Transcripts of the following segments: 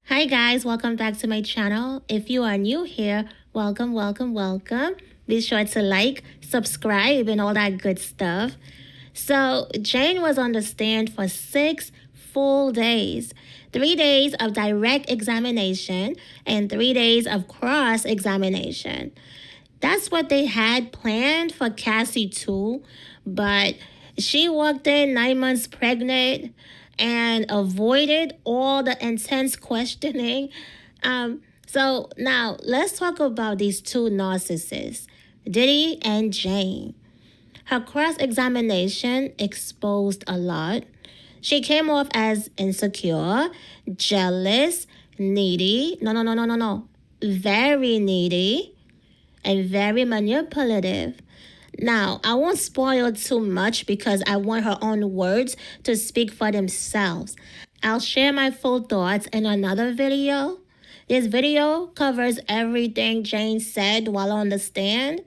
Hi guys, welcome back to my channel. If you are new here, welcome, welcome, welcome. Be sure to like, subscribe, and all that good stuff. So, Jane was on the stand for 6 full days. 3 days of direct examination and 3 days of cross examination. That's what they had planned for Cassie too, but she walked in 9 months pregnant and avoided all the intense questioning. So now let's talk about these two narcissists, Diddy and Jane. Her cross examination exposed a lot. She came off as insecure, jealous, needy. No. Very needy and very manipulative. Now, I won't spoil too much because I want her own words to speak for themselves. I'll share my full thoughts in another video. This video covers everything Jane said while on the stand.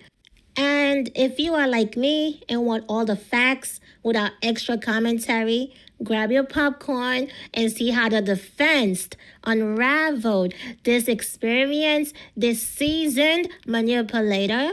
And if you are like me and want all the facts without extra commentary, grab your popcorn and see how the defense unraveled this experienced, this seasoned manipulator.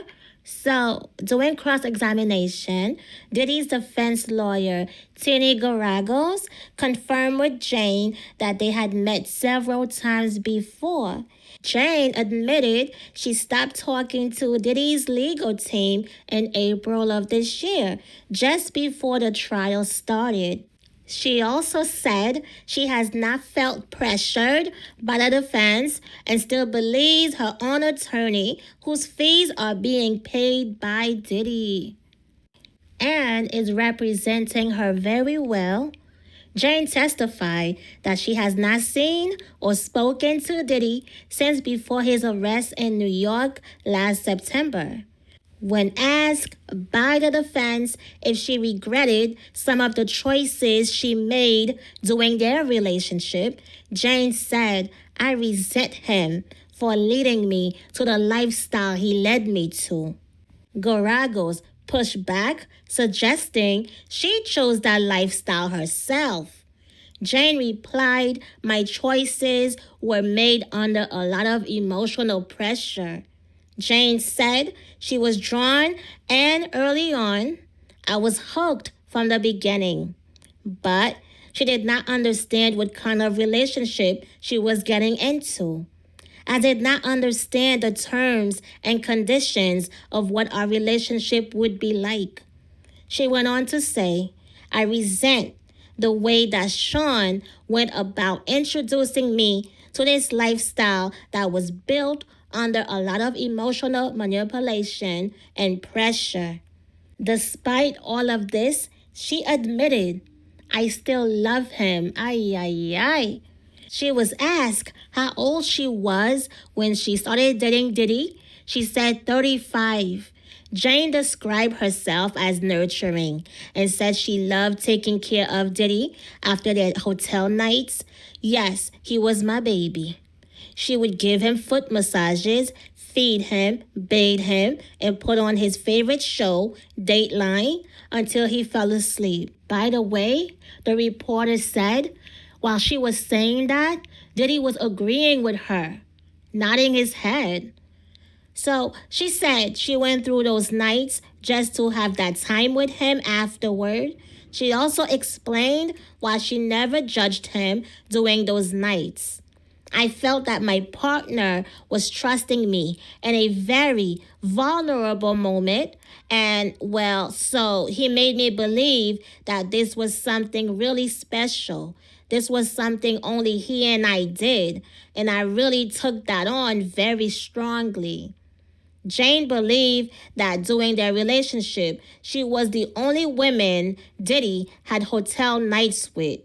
So, during cross-examination, Diddy's defense lawyer, Tini Garagos, confirmed with Jane that they had met several times before. Jane admitted she stopped talking to Diddy's legal team in April of this year, just before the trial started. She also said she has not felt pressured by the defense and still believes her own attorney, whose fees are being paid by Diddy, and is representing her very well. Jane testified that she has not seen or spoken to Diddy since before his arrest in New York last September. When asked by the defense if she regretted some of the choices she made during their relationship, Jane said, "I resent him for leading me to the lifestyle he led me to." Garagos pushed back, suggesting she chose that lifestyle herself. Jane replied, "My choices were made under a lot of emotional pressure." Jane said she was drawn, and early on, "I was hooked from the beginning." But she did not understand what kind of relationship she was getting into. "I did not understand the terms and conditions of what our relationship would be like." She went on to say, "I resent the way that Sean went about introducing me to this lifestyle that was built under a lot of emotional manipulation and pressure." Despite all of this, she admitted, "I still love him. Ay, ay, ay." She was asked how old she was when she started dating Diddy. She said 35. Jane described herself as nurturing and said she loved taking care of Diddy after their hotel nights. "Yes, he was my baby." She would give him foot massages, feed him, bathe him, and put on his favorite show, Dateline, until he fell asleep. By the way, the reporter said, while she was saying that, Diddy was agreeing with her, nodding his head. So she said she went through those nights just to have that time with him afterward. She also explained why she never judged him during those nights. "I felt that my partner was trusting me in a very vulnerable moment, and so he made me believe that this was something really special. This was something only he and I did, and I really took that on very strongly." Jane believed that during their relationship, she was the only woman Diddy had hotel nights with.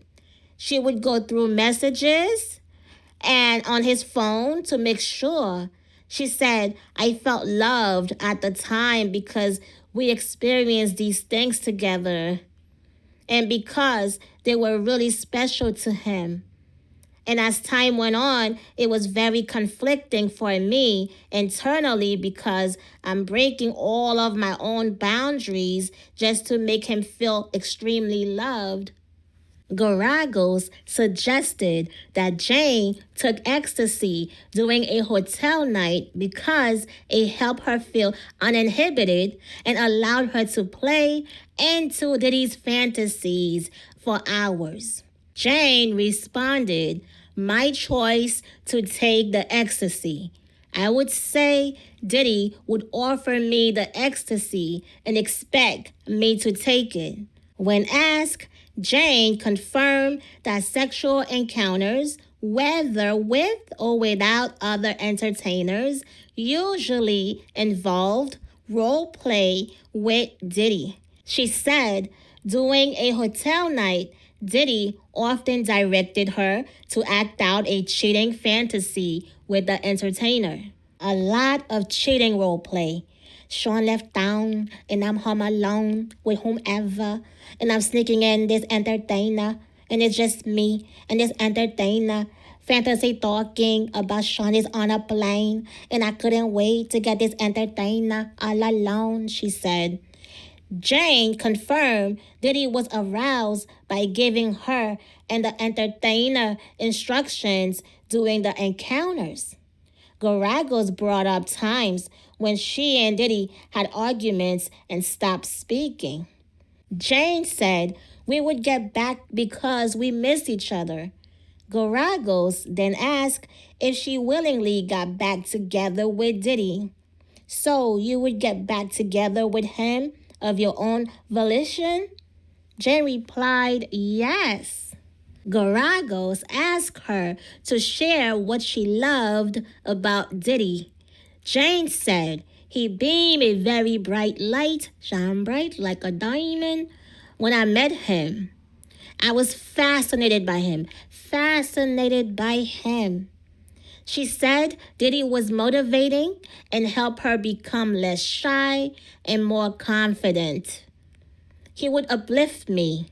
She would go through messages and on his phone to make sure. She said, "I felt loved at the time because we experienced these things together and because they were really special to him." And as time went on, it was very conflicting for me internally because I'm breaking all of my own boundaries just to make him feel extremely loved. Garagos suggested that Jane took ecstasy during a hotel night because it helped her feel uninhibited and allowed her to play into Diddy's fantasies for hours. Jane responded, "My choice to take the ecstasy. I would say Diddy would offer me the ecstasy and expect me to take it." When asked, Jane confirmed that sexual encounters, whether with or without other entertainers, usually involved role play with Diddy. She said during a hotel night, Diddy often directed her to act out a cheating fantasy with the entertainer. A lot of cheating role play. Sean left town and I'm home alone with whomever, and I'm sneaking in this entertainer, and it's just me and this entertainer. Fantasy talking about Sean is on a plane, and I couldn't wait to get this entertainer all alone, she said. Jane confirmed that he was aroused by giving her and the entertainer instructions during the encounters. Garagos brought up times when she and Diddy had arguments and stopped speaking. Jane said we would get back because we missed each other. Garagos then asked if she willingly got back together with Diddy. "So you would get back together with him of your own volition?" Jane replied, "Yes." Garagos asked her to share what she loved about Diddy. Jane said he beamed a very bright light, shine bright like a diamond. When I met him, I was fascinated by him, fascinated by him. She said Diddy was motivating and helped her become less shy and more confident. He would uplift me.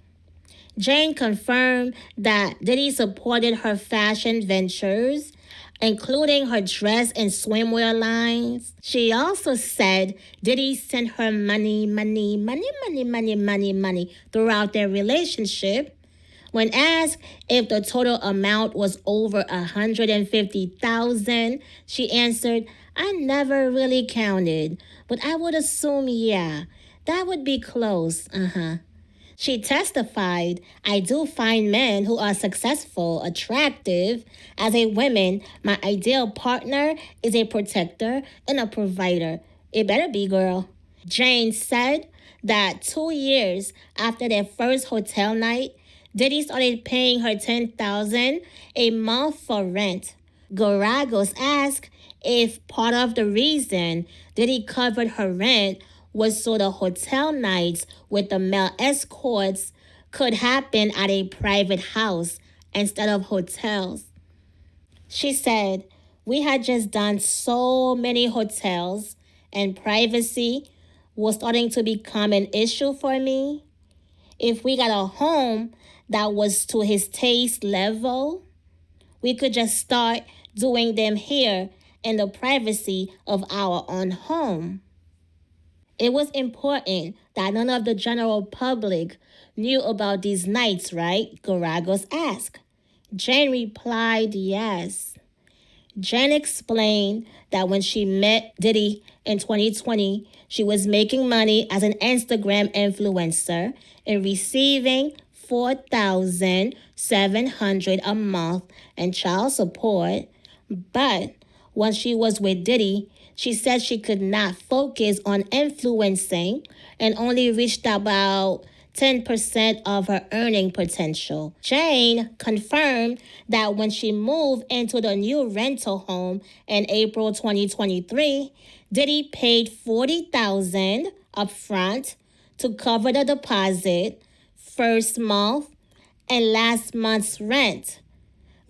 Jane confirmed that Diddy supported her fashion ventures, including her dress and swimwear lines. She also said Diddy sent her money throughout their relationship. When asked if the total amount was over 150,000, she answered, "I never really counted, but I would assume, yeah, that would be close, She testified, "I do find men who are successful attractive. As a woman, my ideal partner is a protector and a provider. It better be, girl." Jane said that 2 years after their first hotel night, Diddy started paying her $10,000 a month for rent. Garagos asked if part of the reason Diddy covered her rent was so the hotel nights with the male escorts could happen at a private house instead of hotels. She said, "We had just done so many hotels and privacy was starting to become an issue for me. If we got a home that was to his taste level, we could just start doing them here in the privacy of our own home." It was important that none of the general public knew about these nights, right? Garagos asked. Jane replied, "Yes." Jen explained that when she met Diddy in 2020, she was making money as an Instagram influencer and receiving $4,700 a month in child support. But when she was with Diddy, she said she could not focus on influencing and only reached about 10% of her earning potential. Jane confirmed that when she moved into the new rental home in April 2023, Diddy paid $40,000 upfront to cover the deposit, first month, and last month's rent.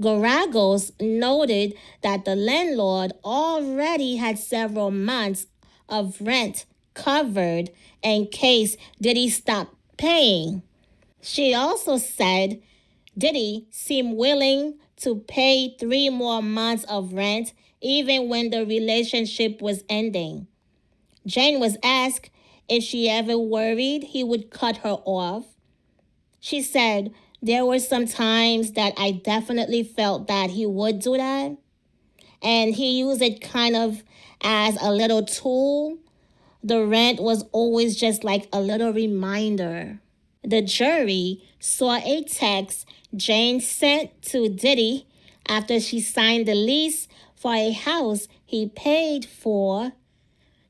Garagos noted that the landlord already had several months of rent covered in case Diddy stopped paying. She also said Diddy seemed willing to pay 3 more months of rent even when the relationship was ending. Jane was asked if she ever worried he would cut her off. She said, There were some times that I definitely felt that he would do that. And he used it kind of as a little tool. The rent was always just like a little reminder. The jury saw a text Jane sent to Diddy after she signed the lease for a house he paid for.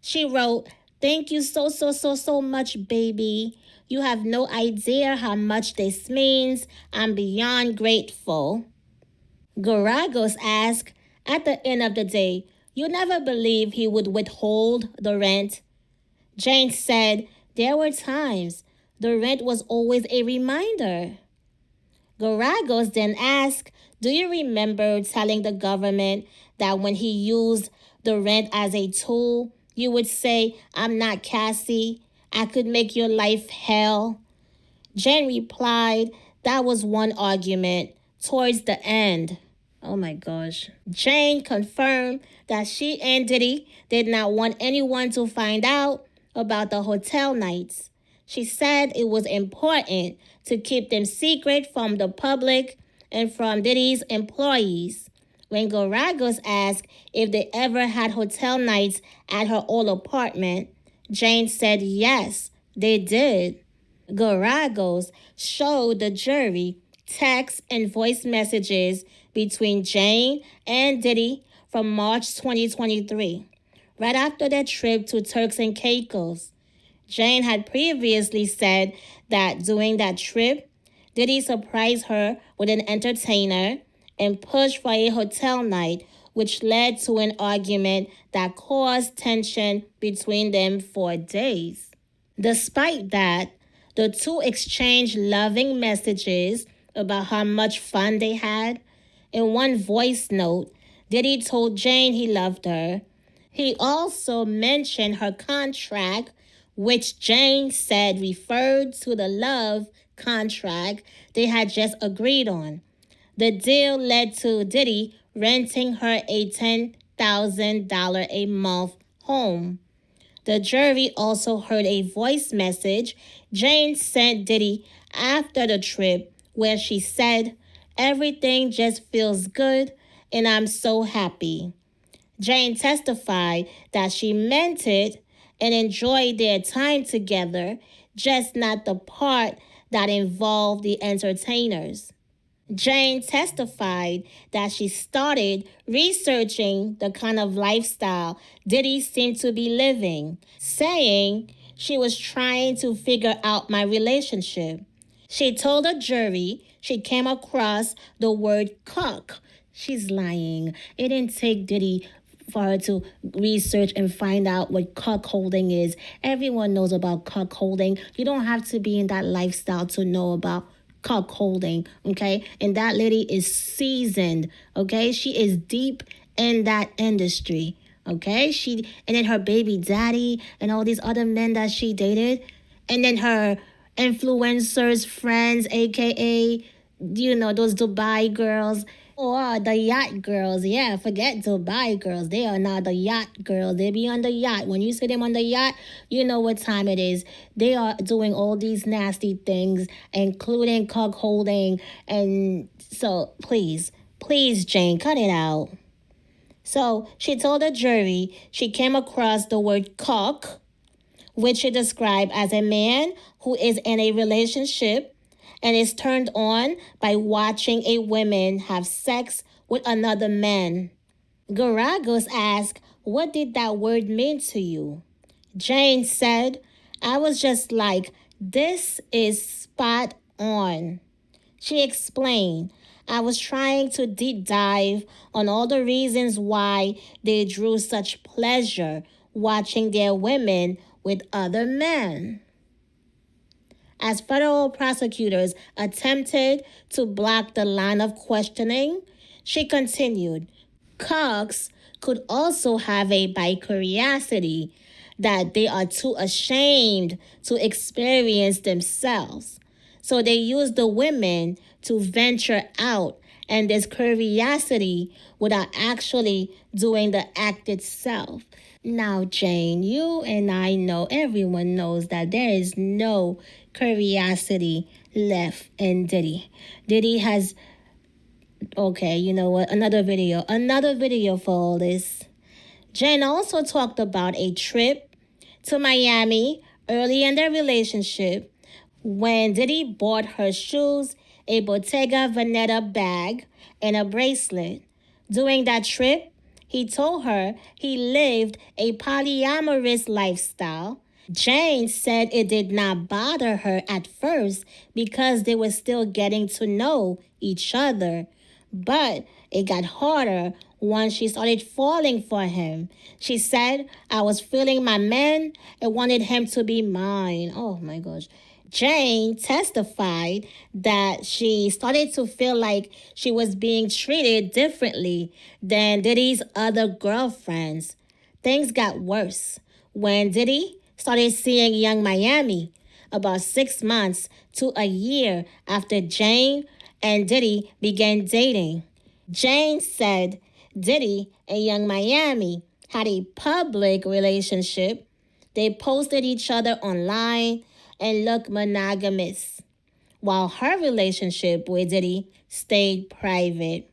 She wrote, "Thank you so much, baby. You have no idea how much this means. I'm beyond grateful." Garagos asked, "At the end of the day, you never believed he would withhold the rent?" Jane said, "There were times. The rent was always a reminder." Garagos then asked, "Do you remember telling the government that when he used the rent as a tool, you would say, 'I'm not Cassie. I could make your life hell'?" Jane replied, "That was one argument towards the end." Oh my gosh. Jane confirmed that she and Diddy did not want anyone to find out about the hotel nights. She said it was important to keep them secret from the public and from Diddy's employees. When Garagos asked if they ever had hotel nights at her old apartment, Jane said yes, they did. Garagos showed the jury text and voice messages between Jane and Diddy from March 2023, right after their trip to Turks and Caicos. Jane had previously said that during that trip, Diddy surprised her with an entertainer and pushed for a hotel night, which led to an argument that caused tension between them for days. Despite that, the two exchanged loving messages about how much fun they had. In one voice note, Diddy told Jane he loved her. He also mentioned her contract, which Jane said referred to the love contract they had just agreed on. The deal led to Diddy renting her a $10,000 a month home. The jury also heard a voice message Jane sent Diddy after the trip where she said, "Everything just feels good and I'm so happy." Jane testified that she meant it and enjoyed their time together, just not the part that involved the entertainers. Jane testified that she started researching the kind of lifestyle Diddy seemed to be living, saying she was trying to figure out my relationship. She told the jury she came across the word cuck. She's lying. It didn't take Diddy for her to research and find out what cuckolding is. Everyone knows about cuckolding. You don't have to be in that lifestyle to know about cuckolding, okay? And that lady is seasoned, okay? She is deep in that industry, okay? And then her baby daddy and all these other men that she dated, and then her influencers, friends, aka, those Dubai girls. Or the yacht girls. Yeah, forget Dubai girls. They are not the yacht girls. They be on the yacht. When you see them on the yacht, you know what time it is. They are doing all these nasty things, including cuck holding. And so please, Jane, cut it out. So she told the jury she came across the word cuck, which she described as a man who is in a relationship and is turned on by watching a woman have sex with another man. Garagos asked, "What did that word mean to you?" Jane said, "I was just like, this is spot on." She explained, "I was trying to deep dive on all the reasons why they drew such pleasure watching their women with other men." As federal prosecutors attempted to block the line of questioning, she continued, "Cucks could also have a bicuriosity that they are too ashamed to experience themselves. So they use the women to venture out and this curiosity without actually doing the act itself." Now, Jane, you and I know, everyone knows that there is no curiosity left in Diddy. Diddy has, okay, you know what? Another video for all this. Jen also talked about a trip to Miami early in their relationship when Diddy bought her shoes, a Bottega Veneta bag, and a bracelet. During that trip, he told her he lived a polyamorous lifestyle. Jane said it did not bother her at first because they were still getting to know each other. But it got harder once she started falling for him. She said, I was feeling my man and wanted him to be mine. Oh my gosh. Jane testified that she started to feel like she was being treated differently than Diddy's other girlfriends. Things got worse when Diddy started seeing Young Miami about 6 months to a year after Jane and Diddy began dating. Jane said Diddy and Young Miami had a public relationship. They posted each other online and looked monogamous, while her relationship with Diddy stayed private.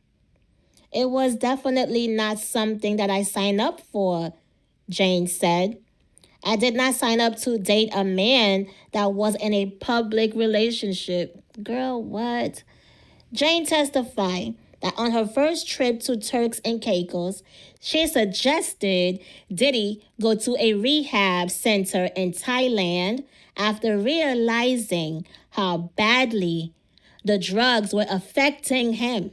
It was definitely not something that I signed up for, Jane said. I did not sign up to date a man that was in a public relationship. Girl, what? Jane testified that on her first trip to Turks and Caicos, she suggested Diddy go to a rehab center in Thailand after realizing how badly the drugs were affecting him.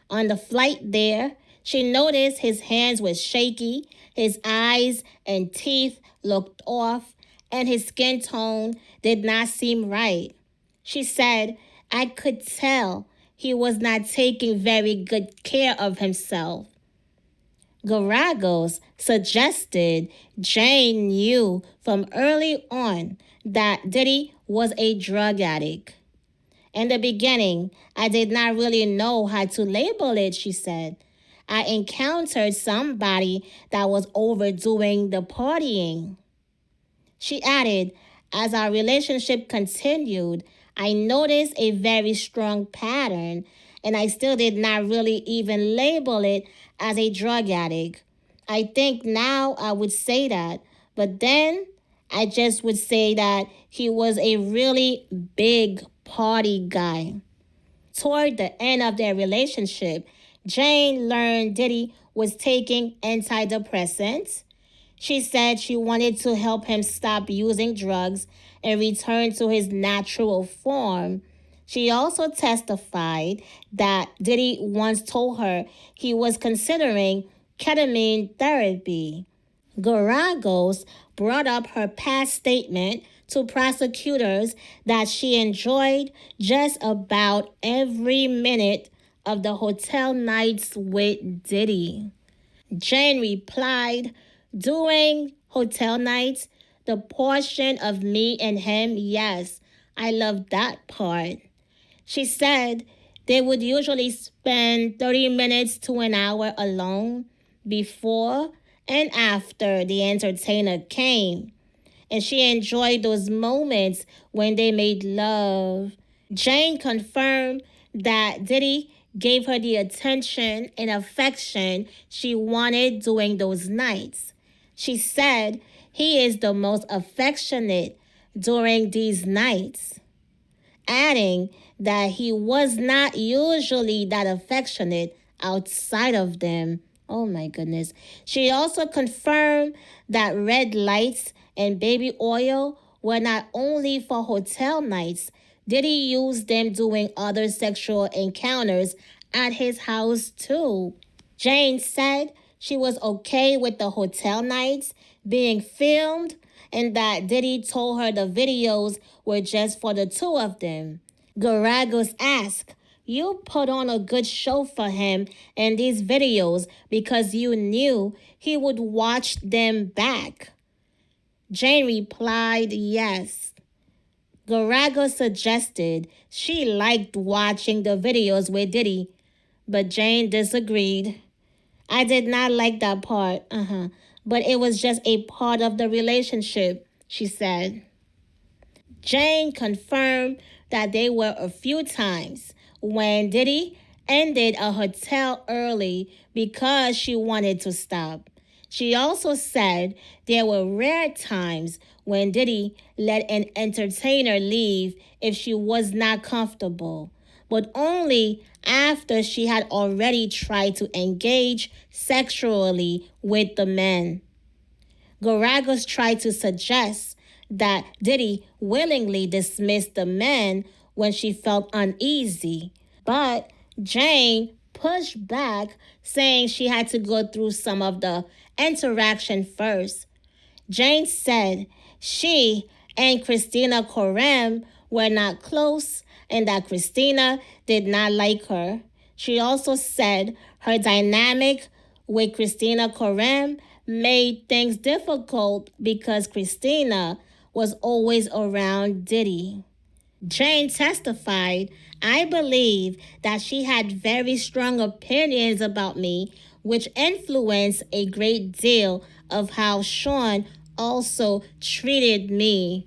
On the flight there, she noticed his hands were shaky, his eyes and teeth looked off, and his skin tone did not seem right. She said, I could tell he was not taking very good care of himself. Garagos suggested Jane knew from early on that Diddy was a drug addict. In the beginning, I did not really know how to label it, she said. I encountered somebody that was overdoing the partying. She added, as our relationship continued, I noticed a very strong pattern, and I still did not really even label it as a drug addict. I think now I would say that, but then I just would say that he was a really big party guy. Toward the end of their relationship, Jane learned Diddy was taking antidepressants. She said she wanted to help him stop using drugs and return to his natural form. She also testified that Diddy once told her he was considering ketamine therapy. Garagos brought up her past statement to prosecutors that she enjoyed just about every minute of the hotel nights with Diddy. Jane replied, during hotel nights, the portion of me and him, yes, I love that part. She said they would usually spend 30 minutes to an hour alone before and after the entertainer came. And she enjoyed those moments when they made love. Jane confirmed that Diddy gave her the attention and affection she wanted during those nights. She said he is the most affectionate during these nights, adding that he was not usually that affectionate outside of them. Oh my goodness. She also confirmed that red lights and baby oil were not only for hotel nights. Diddy used them during other sexual encounters at his house too. Jane said she was okay with the hotel nights being filmed and that Diddy told her the videos were just for the two of them. Garagos asked, you put on a good show for him in these videos because you knew he would watch them back. Jane replied, yes. Garagos suggested she liked watching the videos with Diddy, but Jane disagreed. I did not like that part, but it was just a part of the relationship, she said. Jane confirmed that there were a few times when Diddy ended a hotel early because she wanted to stop. She also said there were rare times when Diddy let an entertainer leave if she was not comfortable, but only after she had already tried to engage sexually with the men. Garagos tried to suggest that Diddy willingly dismissed the men when she felt uneasy, but Jane pushed back, saying she had to go through some of the interaction first. Jane said she and Christina Korem were not close and that Christina did not like her. She also said her dynamic with Christina Korem made things difficult because Christina was always around Diddy. Jane testified, I believe that she had very strong opinions about me, which influenced a great deal of how Sean also treated me.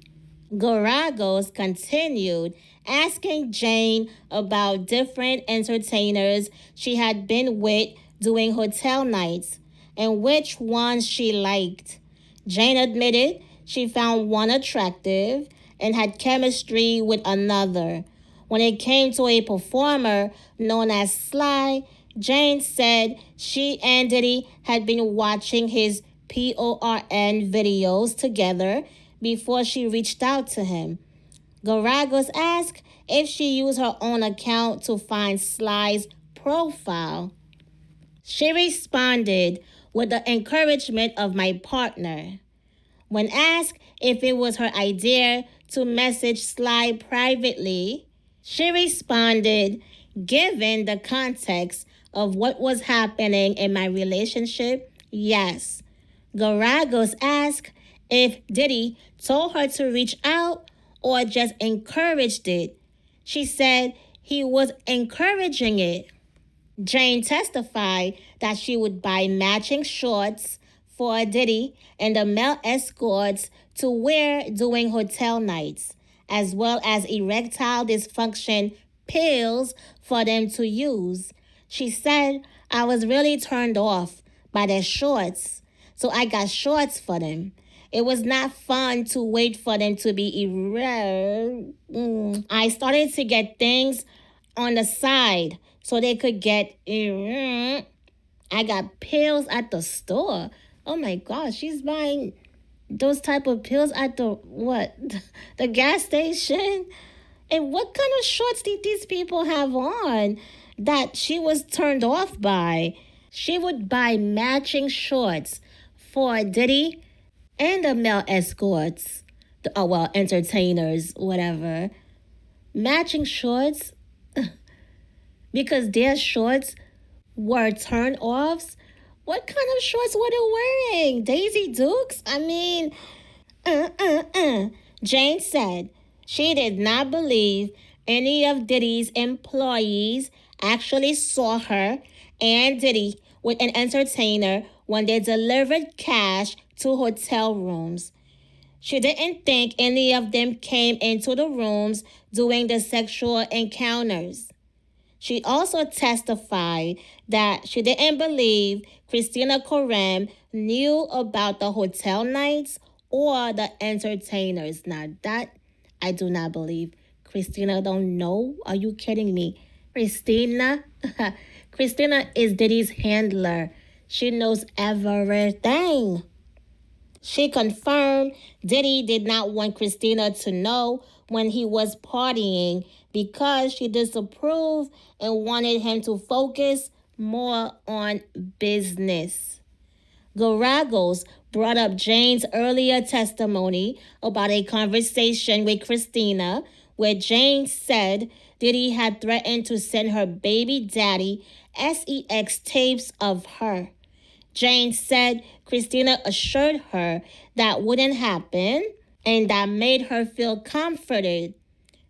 Garagos continued, asking Jane about different entertainers she had been with doing hotel nights and which ones she liked. Jane admitted she found one attractive and had chemistry with another. When it came to a performer known as Sly, Jane said she and Diddy had been watching his PORN videos together before she reached out to him. Garagos asked if she used her own account to find Sly's profile. She responded with the encouragement of my partner. When asked if it was her idea to message Sly privately, she responded, given the context of what was happening in my relationship, yes. Garagos asked if Diddy told her to reach out or just encouraged it. She said he was encouraging it. Jane testified that she would buy matching shorts for Diddy and the male escorts to wear during hotel nights, as well as erectile dysfunction pills for them to use. She said, I was really turned off by their shorts, so I got shorts for them. It was not fun to wait for them to be erect. I started to get things on the side so they could get erect. I got pills at the store. Oh my gosh, she's buying those type of pills at the what? The gas station? And what kind of shorts did these people have on that she was turned off by? She would buy matching shorts for Diddy and the male escorts. Entertainers, whatever. Matching shorts because their shorts were turn offs. What kind of shorts were they wearing? Daisy Dukes? I mean, Jane said she did not believe any of Diddy's employees actually saw her and Diddy with an entertainer when they delivered cash to hotel rooms. She didn't think any of them came into the rooms during the sexual encounters. She also testified that she didn't believe Christina Korem knew about the hotel nights or the entertainers. Now that I do not believe. Christina don't know? Are you kidding me? Christina? Christina is Diddy's handler. She knows everything. She confirmed Diddy did not want Christina to know when he was partying because she disapproved and wanted him to focus more on business. Garagos brought up Jane's earlier testimony about a conversation with Christina where Jane said Diddy had threatened to send her baby daddy sex tapes of her. Jane said Christina assured her that wouldn't happen and that made her feel comforted.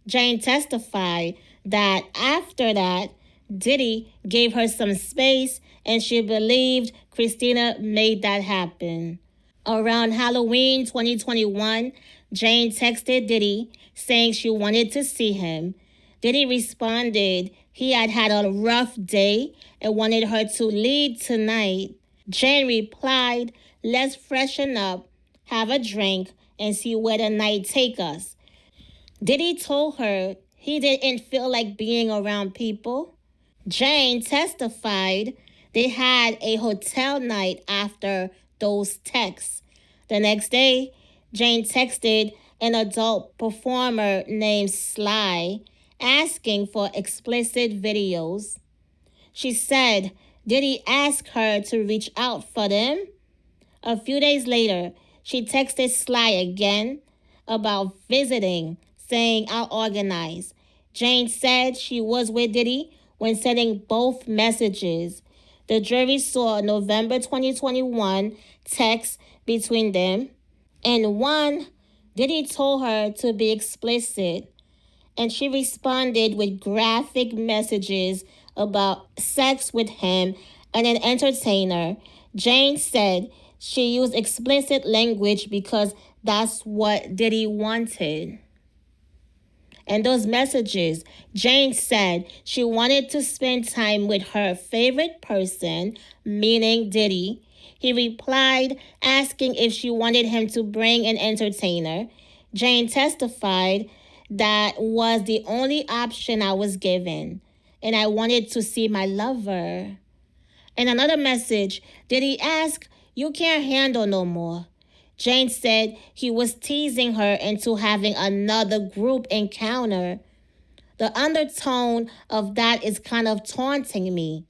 Jane testified that after that, Diddy gave her some space and she believed Christina made that happen. Around Halloween 2021, Jane texted Diddy saying she wanted to see him. Diddy responded he had had a rough day and wanted her to lead tonight. Jane replied, "Let's freshen up, have a drink, and see where the night take us." Diddy told her he didn't feel like being around people. Jane testified they had a hotel night after those texts. The next day, Jane texted an adult performer named Sly asking for explicit videos. She said Diddy asked her to reach out for them. A few days later, she texted Sly again about visiting, saying, "I'll organize." Jane said she was with Diddy when sending both messages. The jury saw a November 2021 text between them. In one, Diddy told her to be explicit, and she responded with graphic messages about sex with him and an entertainer. Jane said she used explicit language because that's what Diddy wanted. And those messages, Jane said she wanted to spend time with her favorite person, meaning Diddy. He replied asking if she wanted him to bring an entertainer. Jane testified that was the only option I was given, and I wanted to see my lover. In another message, Diddy asked, "You can't handle no more." Jane said he was teasing her into having another group encounter. The undertone of that is kind of taunting me.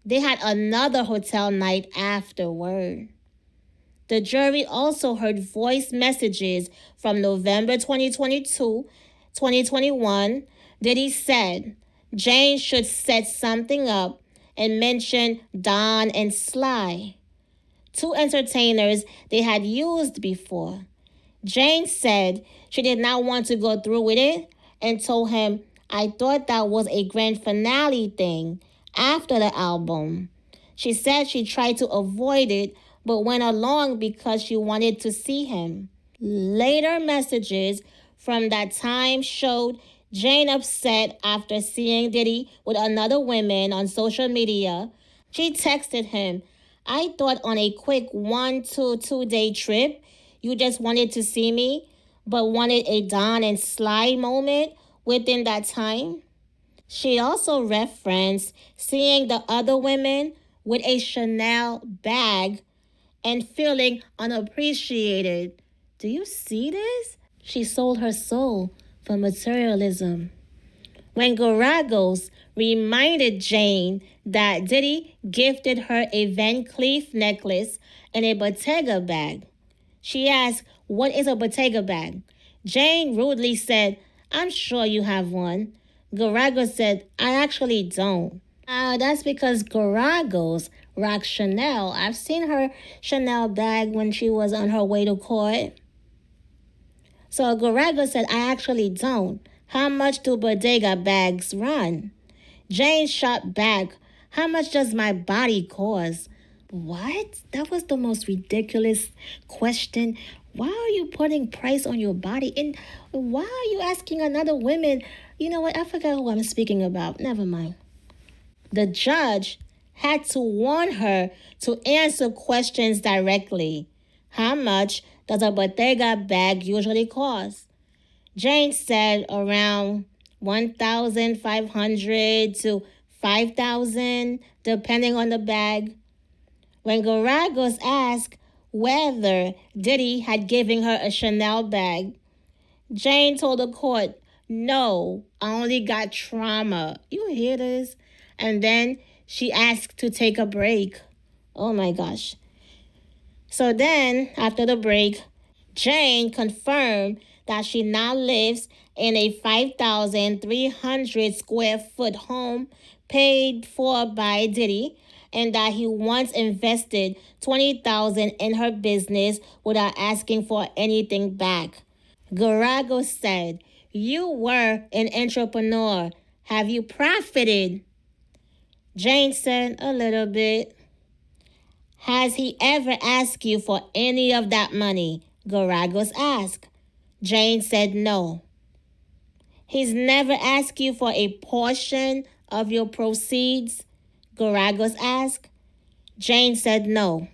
They had another hotel night afterward. The jury also heard voice messages from November 2022, 2021. Diddy said Jane should set something up and mention Don and Sly, two entertainers they had used before. Jane said she did not want to go through with it and told him, "I thought that was a grand finale thing after the album." She said she tried to avoid it but went along because she wanted to see him. Later messages from that time showed Jane upset after seeing Diddy with another woman on social media. She texted him, "I thought on a quick 1 to 2 day trip, you just wanted to see me, but wanted a Don and Sly moment within that time." She also referenced seeing the other women with a Chanel bag and feeling unappreciated. Do you see this? She sold her soul for materialism. When Garagos reminded Jane that Diddy gifted her a Van Cleef necklace and a Bottega bag, she asked, "What is a Bottega bag?" Jane rudely said, "I'm sure you have one." Garagos said, "I actually don't." That's because Garagos rocks Chanel. I've seen her Chanel bag when she was on her way to court. So Garagos said, "I actually don't. How much do Bottega bags run?" Jane shot back, "How much does my body cost?" What? That was the most ridiculous question. Why are you putting price on your body? And why are you asking another woman? You know what? I forgot who I'm speaking about. Never mind. The judge had to warn her to answer questions directly. How much does a Bottega bag usually cost? Jane said around 1,500 to 5,000, depending on the bag. When Garagos asked whether Diddy had given her a Chanel bag, Jane told the court, "No, I only got trauma." You hear this? And then she asked to take a break. Oh my gosh. So then, after the break, Jane confirmed that she now lives in a 5,300 square foot home paid for by Diddy, and that he once invested $20,000 in her business without asking for anything back. Garagos said, "You were an entrepreneur. Have you profited?" Jane said, "A little bit." "Has he ever asked you for any of that money?" Garagos asked. Jane said no. He's never asked you for a portion of your proceeds? Garagos asked. Jane said no.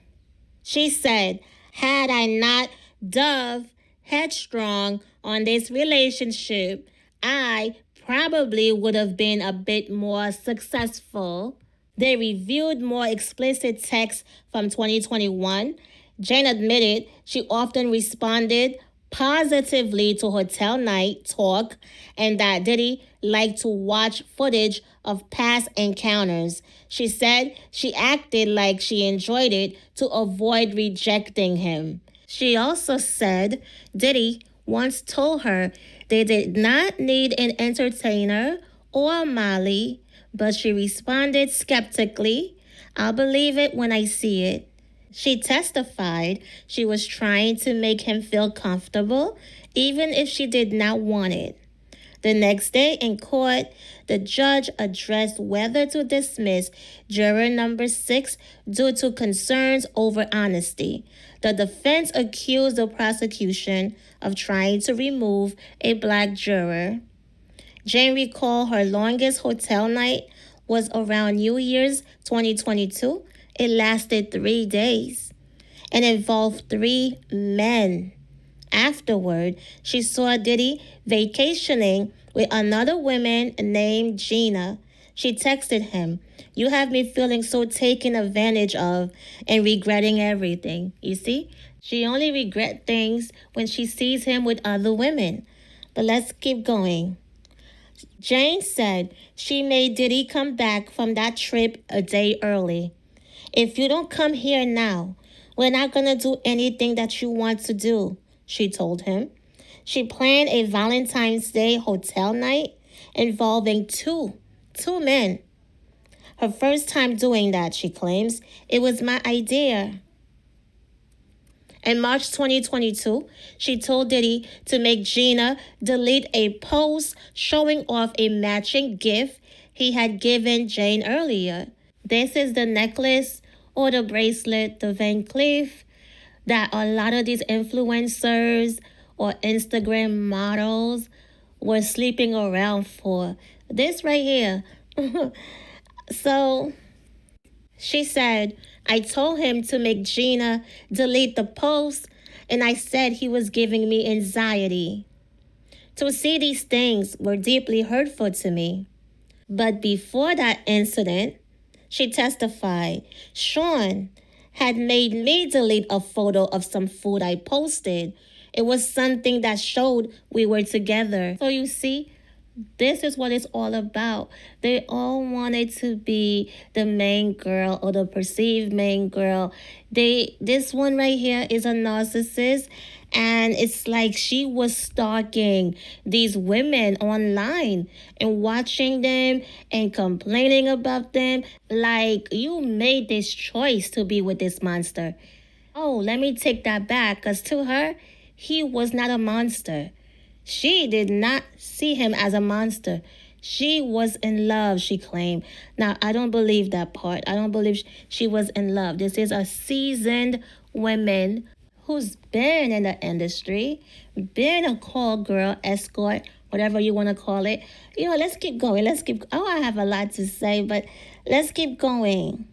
She said, had I not dove headstrong on this relationship, I probably would have been a bit more successful. They reviewed more explicit texts from 2021. Jane admitted she often responded positively to hotel night talk and that Diddy liked to watch footage of past encounters. She said she acted like she enjoyed it to avoid rejecting him. She also said Diddy once told her they did not need an entertainer or Molly, but she responded skeptically, I'll believe it when I see it. She testified she was trying to make him feel comfortable, even if she did not want it. The next day in court, the judge addressed whether to dismiss juror number 6 due to concerns over honesty. The defense accused the prosecution of trying to remove a black juror. Jane recalled her longest hotel night was around New Year's 2022. It lasted 3 days and involved 3 men. Afterward, she saw Diddy vacationing with another woman named Gina. She texted him, you have me feeling so taken advantage of and regretting everything. You see, she only regrets things when she sees him with other women. But let's keep going. Jane said she made Diddy come back from that trip a day early. If you don't come here now, we're not going to do anything that you want to do, she told him. She planned a Valentine's Day hotel night involving two men. Her first time doing that, she claims. It was my idea. In March 2022, she told Diddy to make Gina delete a post showing off a matching gift he had given Jane earlier. This is the necklace or the bracelet, the Van Cleef, that a lot of these influencers or Instagram models were sleeping around for. This right here. So she said, I told him to make Gina delete the post, and I said he was giving me anxiety. To see these things were deeply hurtful to me. But before that incident, she testified, Sean had made me delete a photo of some food I posted. It was something that showed we were together. So you see, this is what it's all about. They all wanted to be the main girl or the perceived main girl. This one right here is a narcissist, and it's like she was stalking these women online and watching them and complaining about them. Like, you made this choice to be with this monster. Oh, let me take that back, because to her, he was not a monster. She did not see him as a monster. She was in love, she claimed. Now, I don't believe that part. I don't believe she was in love. This is a seasoned woman who's been in the industry, been a call girl, escort, whatever you want to call it. You know, let's keep going. I have a lot to say, but let's keep going.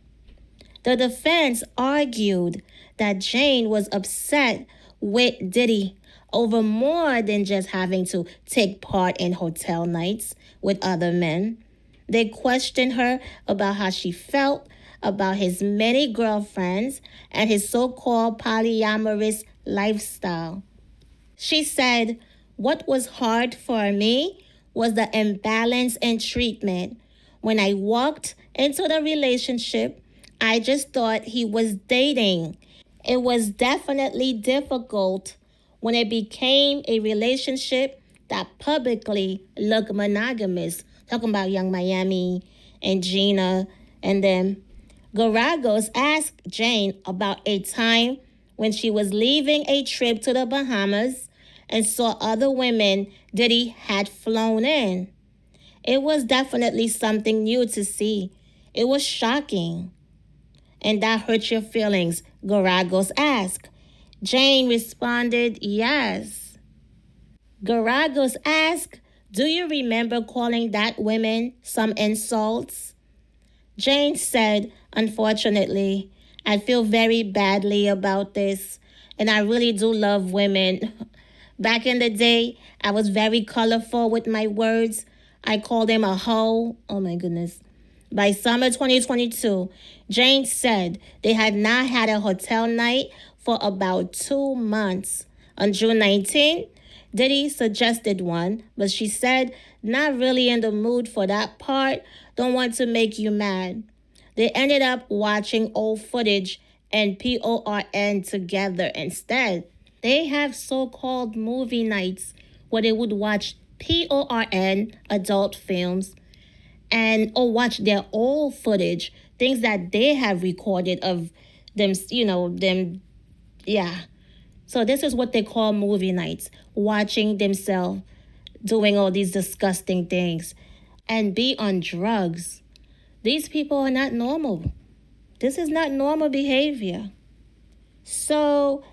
The defense argued that Jane was upset with Diddy over more than just having to take part in hotel nights with other men. They questioned her about how she felt about his many girlfriends and his so-called polyamorous lifestyle. She said, what was hard for me was the imbalance in treatment. When I walked into the relationship, I just thought he was dating. It was definitely difficult when it became a relationship that publicly looked monogamous. Talking about Young Miami and Gina and them. Garagos asked Jane about a time when she was leaving a trip to the Bahamas and saw other women Diddy had flown in. It was definitely something new to see. It was shocking. And that hurt your feelings, Garagos asked. Jane responded, yes. Garagos asked, "Do you remember calling that woman some insults?" Jane said, "Unfortunately, I feel very badly about this, and I really do love women. Back in the day, I was very colorful with my words. I called him a hoe. Oh my goodness." By summer 2022, Jane said they had not had a hotel night for about 2 months. On June 19th, Diddy suggested one, but she said, "Not really in the mood for that part. Don't want to make you mad." They ended up watching old footage and PORN together instead. They have so-called movie nights where they would watch PORN adult films and or watch their old footage, things that they have recorded of them, them, yeah. So this is what they call movie nights, watching themselves doing all these disgusting things and be on drugs. These people are not normal. This is not normal behavior. So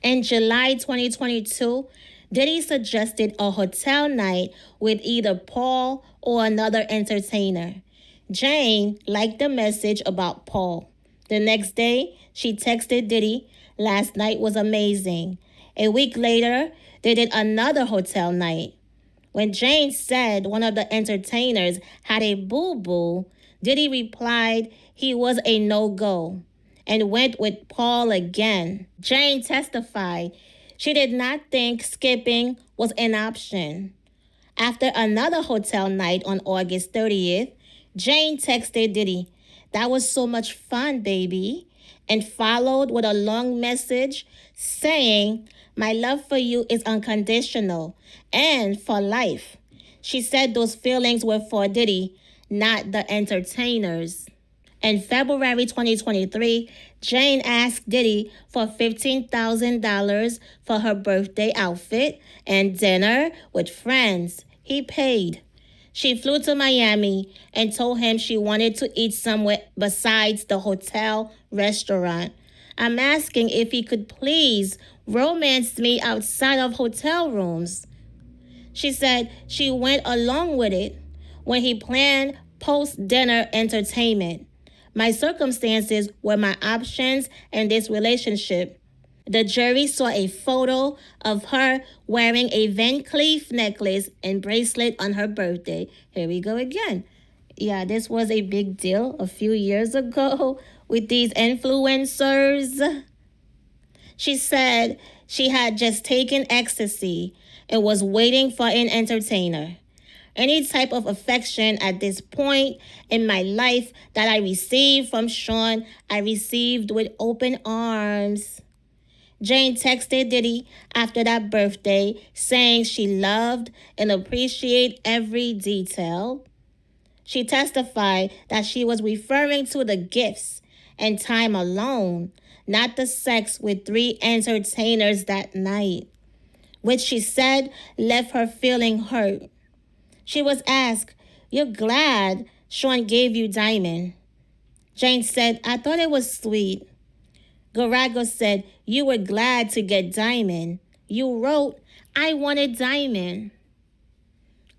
in July 2022, Diddy suggested a hotel night with either Paul or another entertainer. Jane liked the message about Paul. The next day, she texted Diddy, "Last night was amazing." A week later, they did another hotel night. When Jane said one of the entertainers had a boo-boo, Diddy replied he was a no-go and went with Paul again. Jane testified she did not think skipping was an option. After another hotel night on August 30th, Jane texted Diddy, "That was so much fun, baby," and followed with a long message saying, "My love for you is unconditional and for life." She said those feelings were for Diddy, not the entertainers. In February 2023, Jane asked Diddy for $15,000 for her birthday outfit and dinner with friends. He paid. She flew to Miami and told him she wanted to eat somewhere besides the hotel restaurant. "I'm asking if he could please romance me outside of hotel rooms." She said she went along with it when he planned post-dinner entertainment. "My circumstances were my options in this relationship." The jury saw a photo of her wearing a Van Cleef necklace and bracelet on her birthday. Here we go again. Yeah, this was a big deal a few years ago with these influencers. She said she had just taken ecstasy and was waiting for an entertainer. "Any type of affection at this point in my life that I received from Sean, I received with open arms." Jane texted Diddy after that birthday saying she loved and appreciated every detail. She testified that she was referring to the gifts and time alone, not the sex with 3 entertainers that night, which she said left her feeling hurt. She was asked, "You're glad Sean gave you Diamond?" Jane said, "I thought it was sweet." Garago said, "You were glad to get Diamond. You wrote, 'I wanted Diamond.'"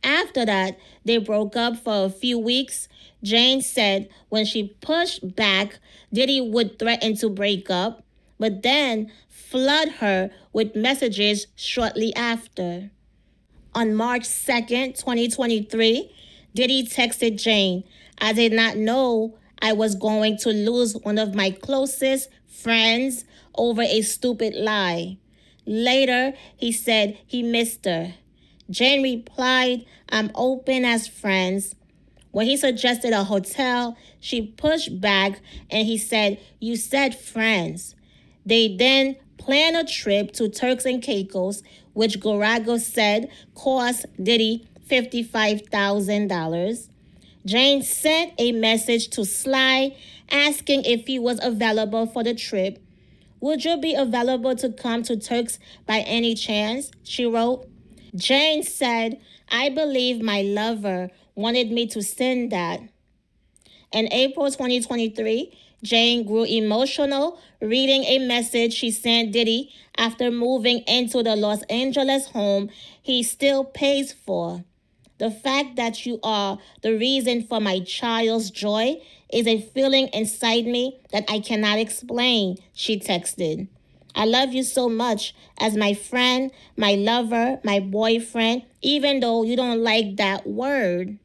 After that, they broke up for a few weeks. Jane said when she pushed back, Diddy would threaten to break up, but then flood her with messages shortly after. On March 2nd, 2023, Diddy texted Jane, "I did not know I was going to lose one of my closest friends over a stupid lie." Later, he said he missed her. Jane replied, "I'm open as friends." When he suggested a hotel, she pushed back and he said, "You said friends." They then planned a trip to Turks and Caicos, which Garago said cost Diddy $55,000. Jane sent a message to Sly asking if he was available for the trip. "Would you be available to come to Turks by any chance?" she wrote. Jane said, "I believe my lover wanted me to send that." In April 2023, Jane grew emotional reading a message she sent Diddy after moving into the Los Angeles home he still pays for. The fact that you are the reason for my child's joy is a feeling inside me that I cannot explain, she texted. I love you so much as my friend, my lover, my boyfriend, even though you don't like that word.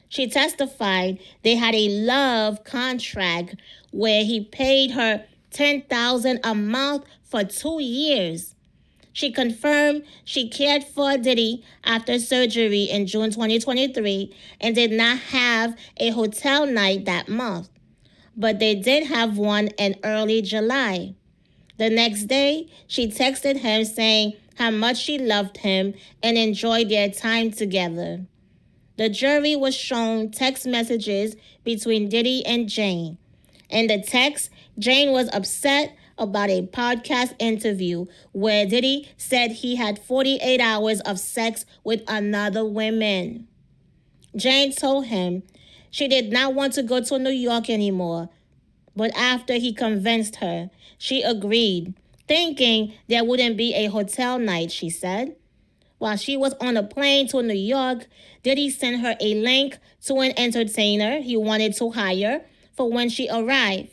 She testified they had a love contract where he paid her $10,000 a month for 2 years. She confirmed she cared for Diddy after surgery in June 2023 and did not have a hotel night that month, but they did have one in early July. The next day, she texted him saying how much she loved him and enjoyed their time together. The jury was shown text messages between Diddy and Jane. In the text, Jane was upset about a podcast interview where Diddy said he had 48 hours of sex with another woman. Jane told him she did not want to go to New York anymore, but after he convinced her, she agreed, thinking there wouldn't be a hotel night, she said. While she was on a plane to New York, Diddy sent her a link to an entertainer he wanted to hire for when she arrived.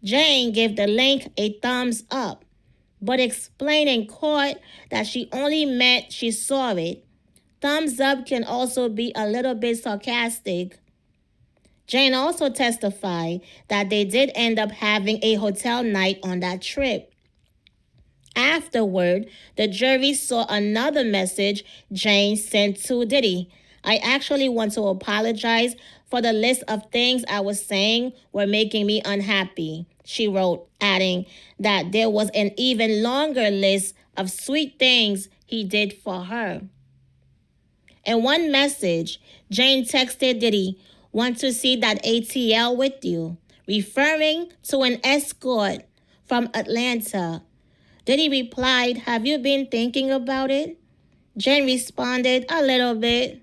Jane gave the link a thumbs up, but explained in court that she only meant she saw it. Thumbs up can also be a little bit sarcastic. Jane also testified that they did end up having a hotel night on that trip. Afterward, the jury saw another message Jane sent to Diddy. I actually want to apologize for the list of things I was saying were making me unhappy, she wrote, adding that there was an even longer list of sweet things he did for her. In one message, Jane texted Diddy, want to see that ATL with you, referring to an escort from Atlanta. Diddy replied, have you been thinking about it? Jane responded, a little bit.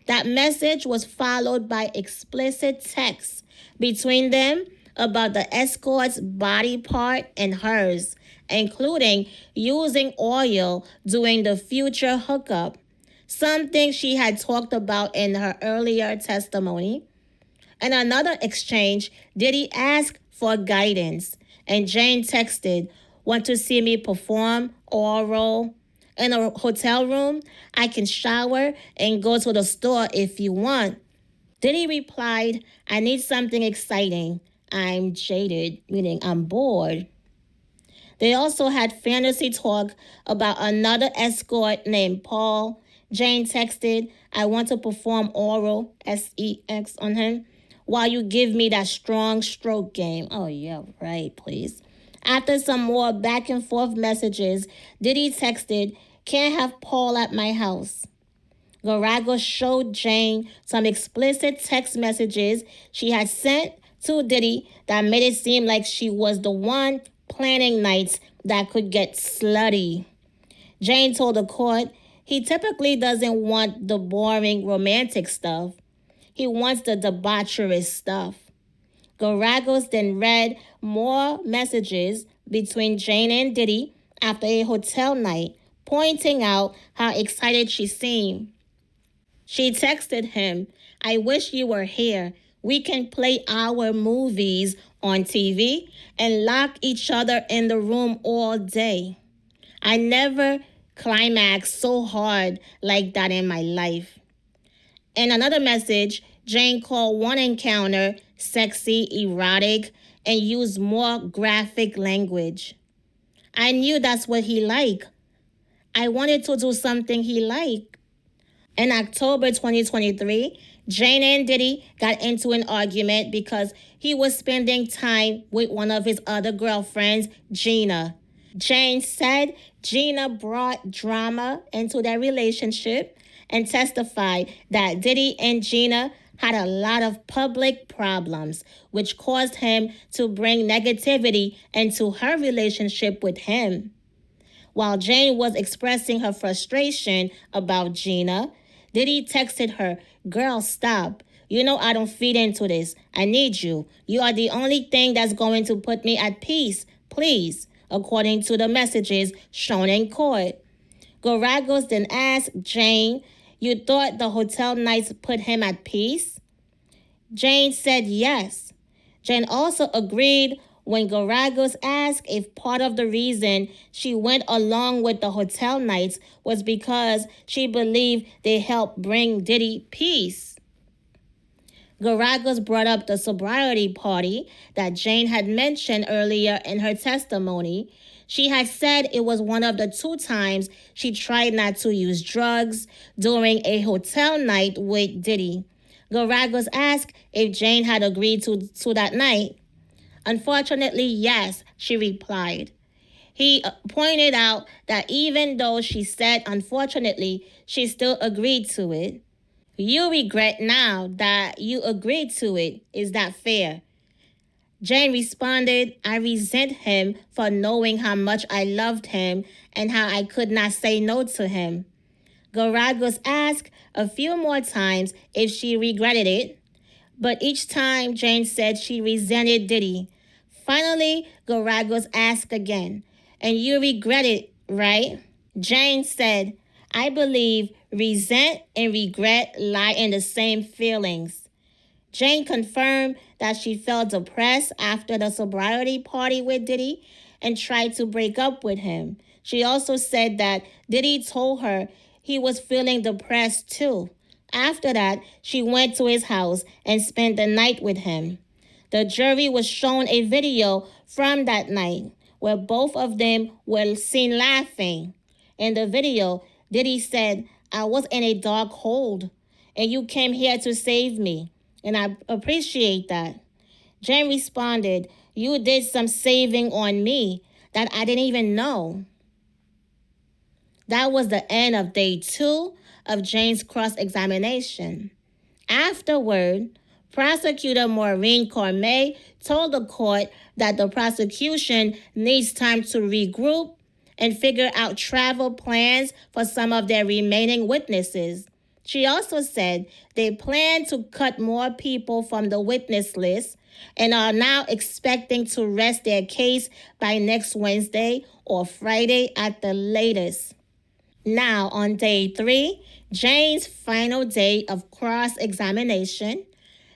That message was followed by explicit texts between them about the escort's body part and hers, including using oil during the future hookup, something she had talked about in her earlier testimony. In another exchange, Diddy asked for guidance, and Jane texted, want to see me perform oral in a hotel room? I can shower and go to the store if you want. Diddy replied, I need something exciting. I'm jaded, meaning I'm bored. They also had fantasy talk about another escort named Paul. Jane texted, I want to perform oral, sex, on him, while you give me that strong stroke game. Oh, yeah, right, please. After some more back and forth messages, Diddy texted, can't have Paul at my house. Garagos showed Jane some explicit text messages she had sent to Diddy that made it seem like she was the one planning nights that could get slutty. Jane told the court he typically doesn't want the boring romantic stuff. He wants the debaucherous stuff. Garagos then read more messages between Jane and Diddy after a hotel night, pointing out how excited she seemed. She texted him, I wish you were here. We can play our movies on TV and lock each other in the room all day. I never climaxed so hard like that in my life. In another message, Jane called one encounter sexy, erotic, and used more graphic language. I knew that's what he liked. I wanted to do something he liked. In October 2023, Jane and Diddy got into an argument because he was spending time with one of his other girlfriends, Gina. Jane said Gina brought drama into their relationship and testified that Diddy and Gina had a lot of public problems, which caused him to bring negativity into her relationship with him. While Jane was expressing her frustration about Gina, Diddy texted her, girl, stop. You know I don't feed into this. I need you. You are the only thing that's going to put me at peace. Please, according to the messages shown in court. Garagos then asked Jane, you thought the hotel nights put him at peace? Jane said yes. Jane also agreed when Garagos asked if part of the reason she went along with the hotel nights was because she believed they helped bring Diddy peace. Garagos brought up the sobriety party that Jane had mentioned earlier in her testimony. She had said it was one of the 2 times she tried not to use drugs during a hotel night with Diddy. Garagos asked if Jane had agreed to that night. Unfortunately, yes, she replied. He pointed out that even though she said unfortunately, she still agreed to it. You regret now that you agreed to it. Is that fair? Jane responded, I resent him for knowing how much I loved him and how I could not say no to him. Garagos asked a few more times if she regretted it, but each time Jane said she resented Diddy. Finally, Garagos asked again, and you regret it, right? Jane said, I believe resent and regret lie in the same feelings. Jane confirmed that she felt depressed after the sobriety party with Diddy and tried to break up with him. She also said that Diddy told her he was feeling depressed too. After that, she went to his house and spent the night with him. The jury was shown a video from that night where both of them were seen laughing. In the video, Diddy said, I was in a dark hole and you came here to save me, and I appreciate that. Jane responded, you did some saving on me that I didn't even know. That was the end of day 2 of Jane's cross-examination. Afterward, Prosecutor Maureen Cormier told the court that the prosecution needs time to regroup and figure out travel plans for some of their remaining witnesses. She also said they plan to cut more people from the witness list and are now expecting to rest their case by next Wednesday or Friday at the latest. Now, on day 3, Jane's final day of cross-examination,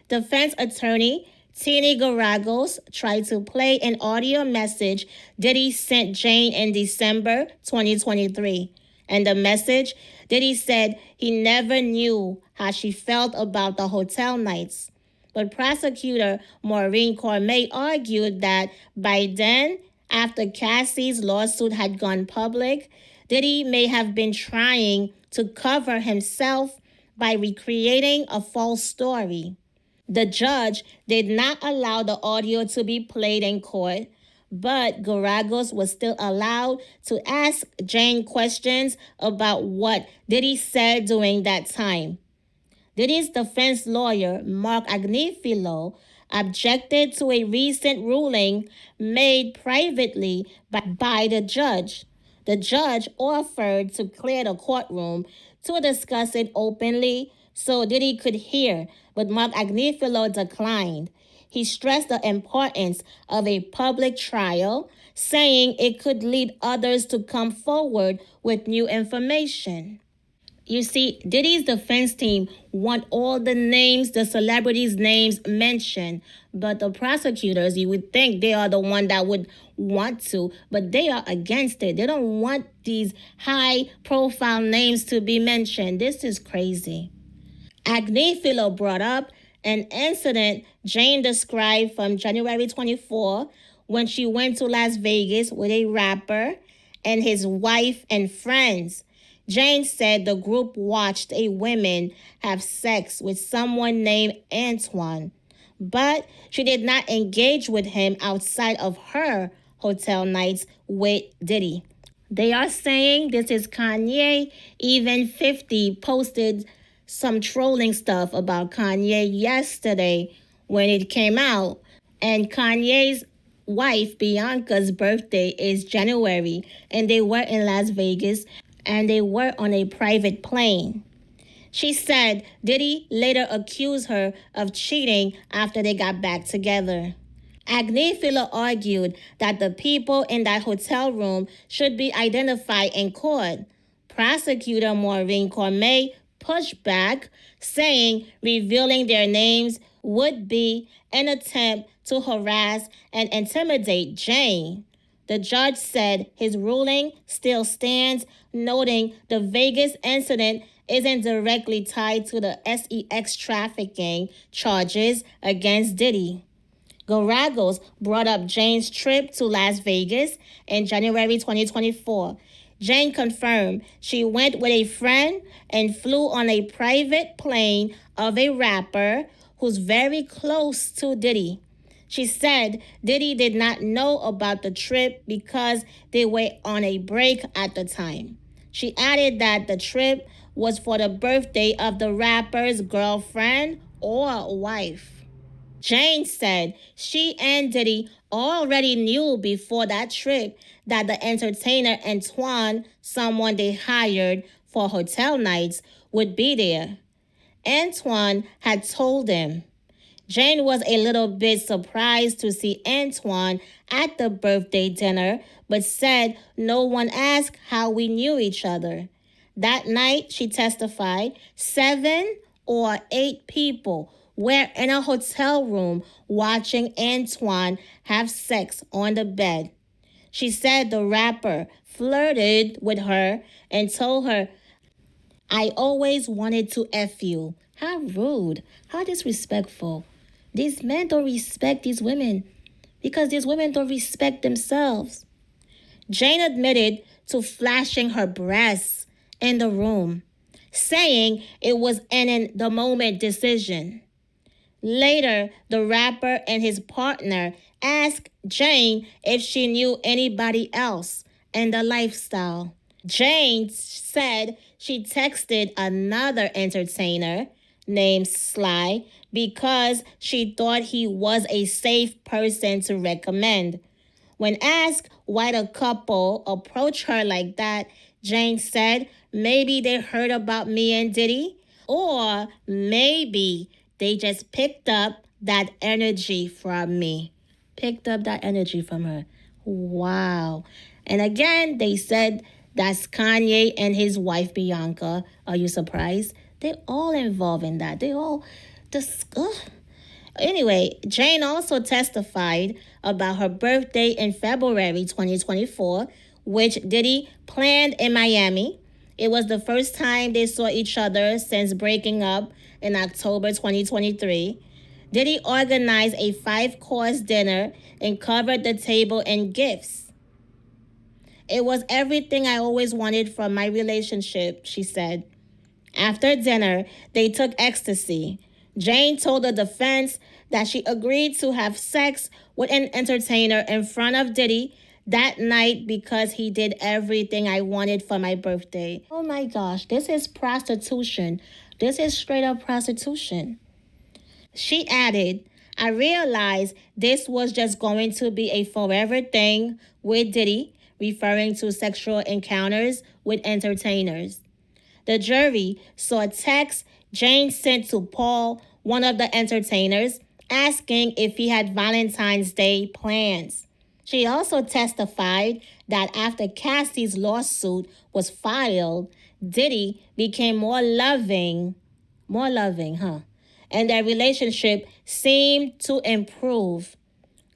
defense attorney Tini Garagos tried to play an audio message Diddy sent Jane in December 2023. In the message, Diddy said he never knew how she felt about the hotel nights. But prosecutor Maureen Cormier argued that by then, after Cassie's lawsuit had gone public, Diddy may have been trying to cover himself by recreating a false story. The judge did not allow the audio to be played in court, but Garagos was still allowed to ask Jane questions about what Diddy said during that time. Diddy's defense lawyer, Mark Agnifilo, objected to a recent ruling made privately by the judge. The judge offered to clear the courtroom to discuss it openly so Diddy could hear, but Mark Agnifilo declined. He stressed the importance of a public trial, saying it could lead others to come forward with new information. You see, Diddy's defense team want all the celebrities' names mentioned, but the prosecutors, you would think they are the one that would want to, but they are against it. They don't want these high-profile names to be mentioned. This is crazy. Agnifilo brought up an incident Jane described from January 24 when she went to Las Vegas with a rapper and his wife and friends. Jane said the group watched a woman have sex with someone named Antoine, but she did not engage with him outside of her hotel nights with Diddy. They are saying this is Kanye. Even 50 posted some trolling stuff about Kanye yesterday when it came out. And Kanye's wife, Bianca's birthday is January, and they were in Las Vegas, and they were on a private plane. She said Diddy later accused her of cheating after they got back together. Agnifilo argued that the people in that hotel room should be identified in court. Prosecutor Maureen Cormier pushed back, saying revealing their names would be an attempt to harass and intimidate Jane. The judge said his ruling still stands, noting the Vegas incident isn't directly tied to the sex trafficking charges against Diddy. Garagos brought up Jane's trip to Las Vegas in January 2024. Jane confirmed she went with a friend and flew on a private plane of a rapper who's very close to Diddy. She said Diddy did not know about the trip because they were on a break at the time. She added that the trip was for the birthday of the rapper's girlfriend or wife. Jane said she and Diddy already knew before that trip that the entertainer Antoine, someone they hired for hotel nights, would be there. Antoine had told them. Jane was a little bit surprised to see Antoine at the birthday dinner, but said no one asked how we knew each other. That night, she testified, 7 or 8 people were in a hotel room watching Antoine have sex on the bed. She said the rapper flirted with her and told her, "I always wanted to F you." How rude. How disrespectful. These men don't respect these women because these women don't respect themselves. Jane admitted to flashing her breasts in the room, saying it was an in-the-moment decision. Later, the rapper and his partner asked Jane if she knew anybody else in the lifestyle. Jane said she texted another entertainer named Sly because she thought he was a safe person to recommend. When asked why the couple approached her like that, Jane said maybe they heard about me and Diddy, or maybe they just picked up that energy from me. Picked up that energy from her. Wow. And again, they said that's Kanye and his wife Bianca. Are you surprised? They're all involved in that. They all Anyway, Jane also testified about her birthday in February 2024, which Diddy planned in Miami. It was the first time they saw each other since breaking up in October 2023. Diddy organized a 5-course dinner and covered the in in gifts. "It was everything I always wanted from my relationship," she said. After dinner, they took ecstasy. Jane told the defense that she agreed to have sex with an entertainer in front of Diddy that night because he did everything I wanted for my birthday. Oh my gosh, this is prostitution. This is straight up prostitution. She added, "I realized this was just going to be a forever thing with Diddy," referring to sexual encounters with entertainers. The jury saw a text Jane sent to Paul, one of the entertainers, asking if he had Valentine's Day plans. She also testified that after Cassie's lawsuit was filed, Diddy became more loving, and their relationship seemed to improve.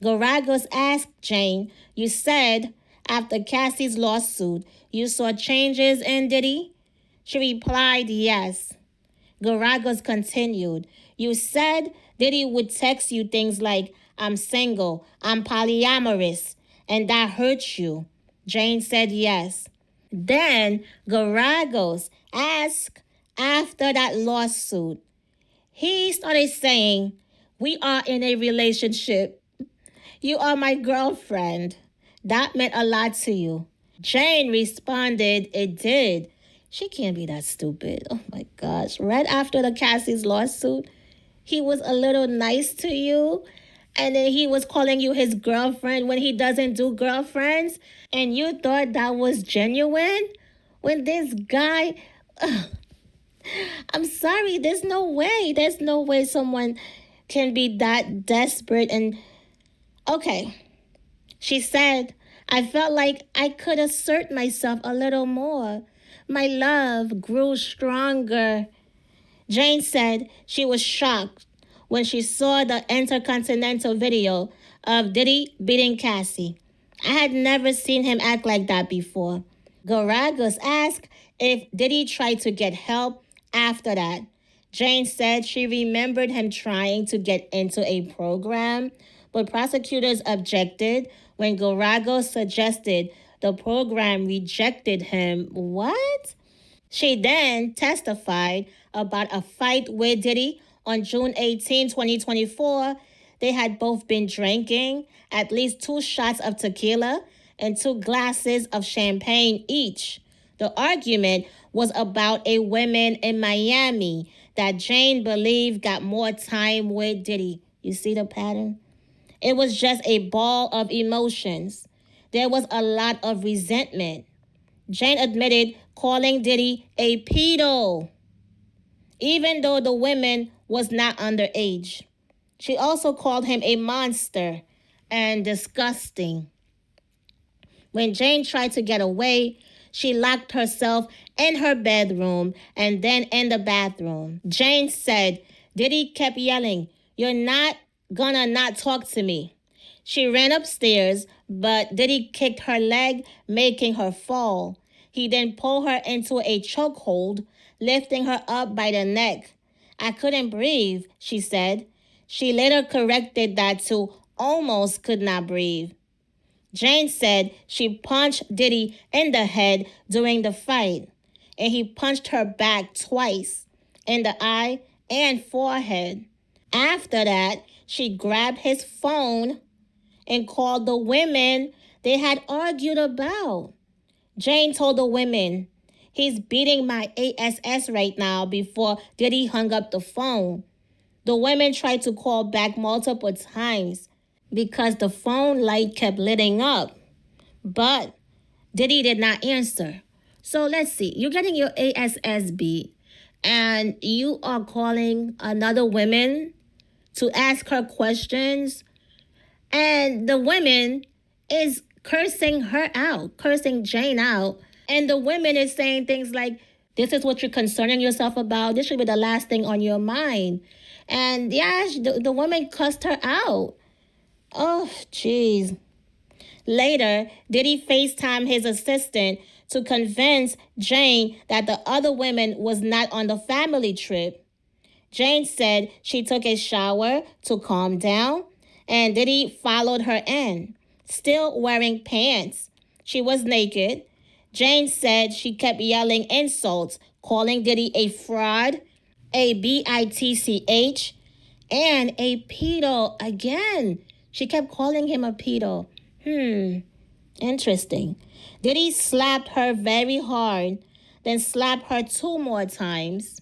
Garagos asked Jane, "You said after Cassie's lawsuit, you saw changes in Diddy?" She replied, "Yes." Garagos continued, "You said Diddy would text you things like, 'I'm single, I'm polyamorous,' and that hurt you." Jane said yes. Then Garagos asked after that lawsuit. He started saying, "We are in a relationship. You are my girlfriend. That meant a lot to you." Jane responded, "It did." She can't be that stupid. Oh my gosh. Right after the Cassie's lawsuit, he was a little nice to you. And then he was calling you his girlfriend when he doesn't do girlfriends. And you thought that was genuine? When this guy... I'm sorry. There's no way. There's no way someone can be that desperate. And okay, she said, I felt like I could assert myself a little more. My love grew stronger. Jane said she was shocked when she saw the intercontinental video of Diddy beating Cassie. I had never seen him act like that before. Garagos asked if Diddy tried to get help after that. Jane said she remembered him trying to get into a program, but prosecutors objected when Garagos suggested the program rejected him. What? She then testified about a fight with Diddy on June 18, 2024. They had both been drinking at least 2 shots of tequila and 2 glasses of champagne each. The argument was about a woman in Miami that Jane believed got more time with Diddy. You see the pattern? It was just a ball of emotions. There was a lot of resentment. Jane admitted calling Diddy a pedo, even though the woman was not underage. She also called him a monster and disgusting. When Jane tried to get away, she locked herself in her bedroom and then in the bathroom. Jane said Diddy kept yelling, "You're not gonna not talk to me." She ran upstairs, but Diddy kicked her leg, making her fall. He then pulled her into a chokehold, lifting her up by the neck. I couldn't breathe, she said. She later corrected that to almost could not breathe. Jane said she punched Diddy in the head during the fight, and he punched her back twice, in the eye and forehead. After that, she grabbed his phone and called the women they had argued about. Jane told the women, "He's beating my ass right now," before Diddy hung up the phone. The women tried to call back multiple times because the phone light kept lighting up, but Diddy did not answer. So let's see, you're getting your ass beat and you are calling another woman to ask her questions, and the woman is cursing her out, cursing Jane out. And the woman is saying things like, this is what you're concerning yourself about. This should be the last thing on your mind. And yeah, the woman cussed her out. Oh, jeez. Later, Diddy FaceTimed his assistant to convince Jane that the other woman was not on the family trip. Jane said she took a shower to calm down, and Diddy followed her in, still wearing pants. She was naked. Jane said she kept yelling insults, calling Diddy a fraud, a bitch, and a pedo again. She kept calling him a pedo. Interesting. Diddy slapped her very hard, then slapped her 2 more times.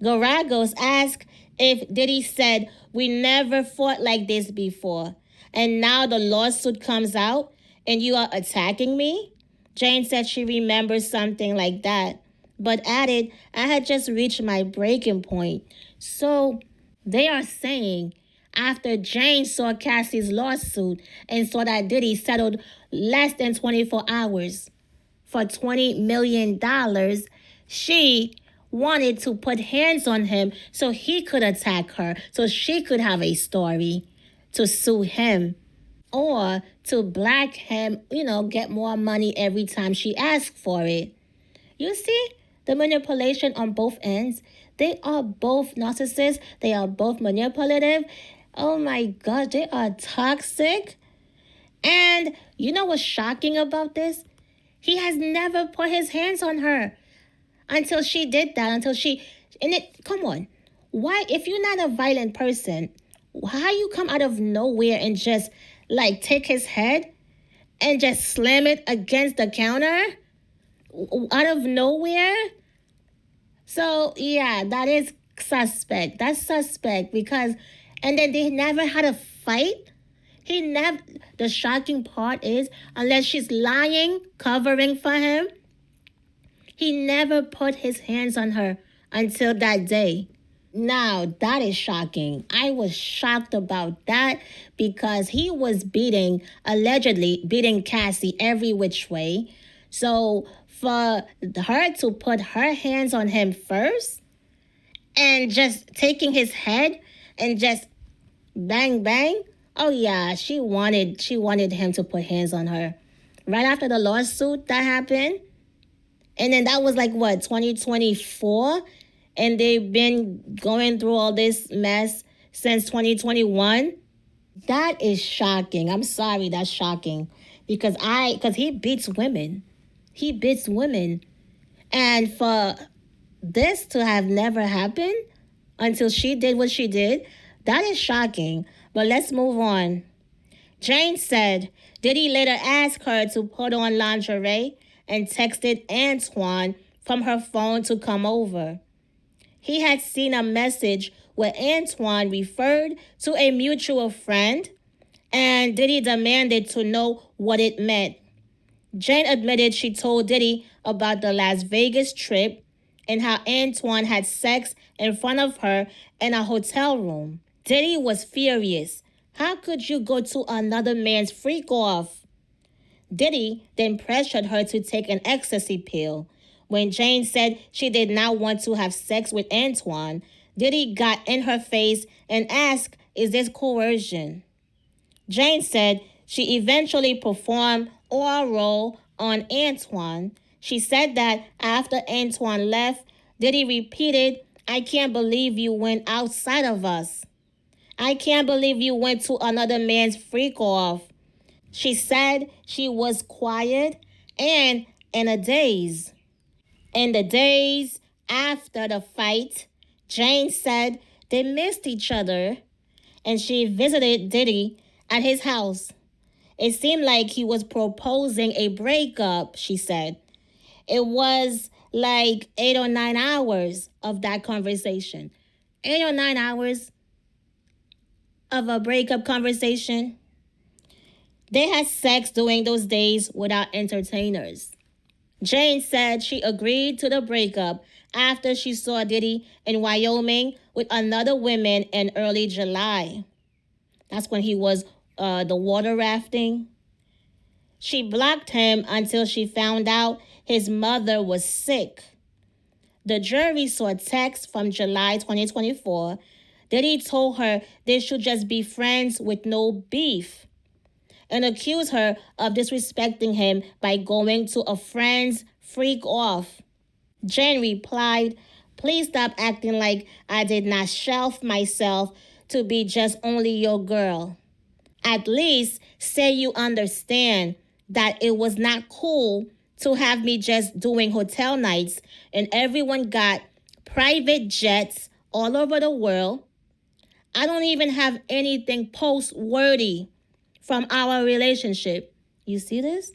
Garagos asked if Diddy said, "We never fought like this before, and now the lawsuit comes out and you are attacking me?" Jane said she remembers something like that, but added, "I had just reached my breaking point." So they are saying after Jane saw Cassie's lawsuit and saw that Diddy settled less than 24 hours for $20 million, she wanted to put hands on him so he could attack her, so she could have a story to sue him or to black him, get more money every time she asked for it. You see the manipulation on both ends? They are both narcissists. They are both manipulative. Oh my gosh, they are toxic. And you know what's shocking about this? He has never put his hands on her until she did that, come on. Why, if you're not a violent person, why you come out of nowhere and just take his head and just slam it against the counter out of nowhere? So yeah, that is suspect. That's suspect because, and then they never had a fight. The shocking part is, unless she's lying, covering for him, He never put his hands on her until that day. Now, that is shocking. I was shocked about that because he was allegedly beating Cassie every which way. So, for her to put her hands on him first and just taking his head and just bang bang, oh yeah, she wanted him to put hands on her. Right after the lawsuit that happened, and then that was like what, 2024? And they've been going through all this mess since 2021. That is shocking. I'm sorry, that's shocking. Because he beats women. He beats women. And for this to have never happened until she did what she did, that is shocking. But let's move on. Jane said Diddy later asked her to put on lingerie and texted Antoine from her phone to come over. He had seen a message where Antoine referred to a mutual friend, and Diddy demanded to know what it meant. Jane admitted she told Diddy about the Las Vegas trip and how Antoine had sex in front of her in a hotel room. Diddy was furious. How could you go to another man's freak off? Diddy then pressured her to take an ecstasy pill. When Jane said she did not want to have sex with Antoine, Diddy got in her face and asked, "Is this coercion?" Jane said she eventually performed oral on Antoine. She said that after Antoine left, Diddy repeated, "I can't believe you went outside of us. I can't believe you went to another man's freak off." She said she was quiet and in a daze. In the days after the fight, Jane said they missed each other and she visited Diddy at his house. It seemed like he was proposing a breakup, she said. It was like 8 or 9 hours of that conversation. 8 or 9 hours of a breakup conversation. They had sex during those days without entertainers. Jane said she agreed to the breakup after she saw Diddy in Wyoming with another woman in early July. That's when he was the water rafting. She blocked him until she found out his mother was sick. The jury saw texts from July 2024. Diddy told her they should just be friends with no beef and accused her of disrespecting him by going to a friend's freak off. Jen replied, "Please stop acting like I did not shelf myself to be just only your girl. At least say you understand that it was not cool to have me just doing hotel nights and everyone got private jets all over the world. I don't even have anything post-worthy from our relationship." You see this?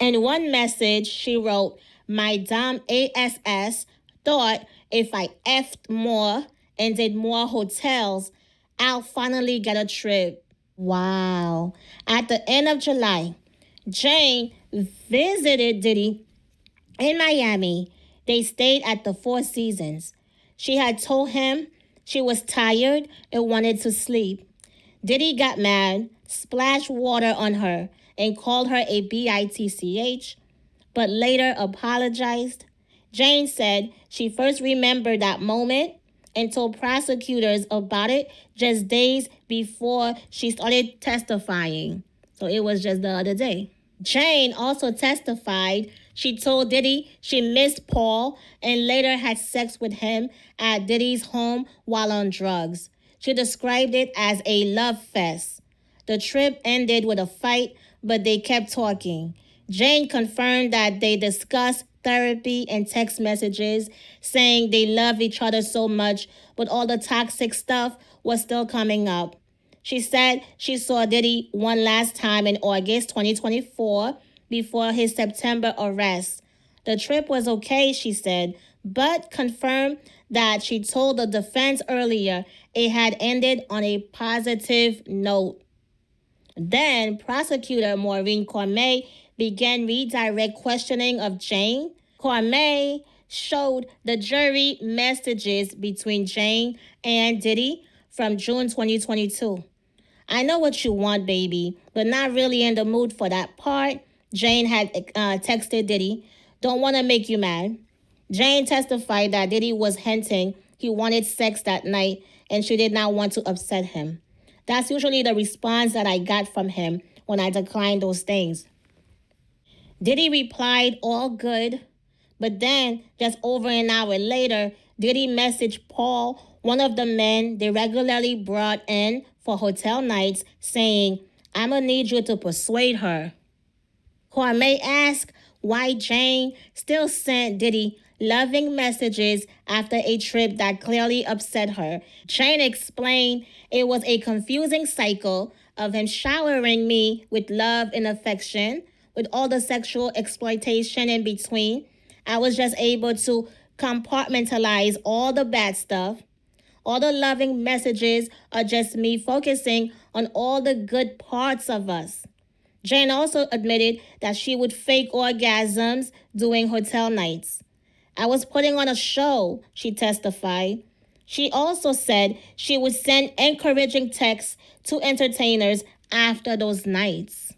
In one message, she wrote, "My dumb ASS thought if I effed more and did more hotels, I'll finally get a trip." Wow. At the end of July, Jane visited Diddy in Miami. They stayed at the Four Seasons. She had told him she was tired and wanted to sleep. Diddy got mad, splashed water on her, and called her a bitch, but later apologized. Jane said she first remembered that moment and told prosecutors about it just days before she started testifying. So it was just the other day. Jane also testified she told Diddy she missed Paul and later had sex with him at Diddy's home while on drugs. She described it as a love fest. The trip ended with a fight, but they kept talking. Jane confirmed that they discussed therapy and text messages, saying they love each other so much, but all the toxic stuff was still coming up. She said she saw Diddy one last time in August 2024 before his September arrest. The trip was okay, she said, but confirmed that she told the defense earlier it had ended on a positive note. Then prosecutor Maureen Cormier began redirect questioning of Jane. Cormier showed the jury messages between Jane and Diddy from June 2022. I know what you want, baby, but not really in the mood for that part. Jane had texted Diddy, don't want to make you mad. Jane testified that Diddy was hinting he wanted sex that night and she did not want to upset him. That's usually the response that I got from him when I declined those things. Diddy replied, all good. But then, just over an hour later, Diddy messaged Paul, one of the men they regularly brought in for hotel nights, saying, I'ma need you to persuade her. Cormier asked why Jane still sent Diddy loving messages after a trip that clearly upset her. Jane explained it was a confusing cycle of him showering me with love and affection, with all the sexual exploitation in between. I was just able to compartmentalize all the bad stuff. All the loving messages are just me focusing on all the good parts of us. Jane also admitted that she would fake orgasms during hotel nights. I was putting on a show, she testified. She also said she would send encouraging texts to entertainers after those nights.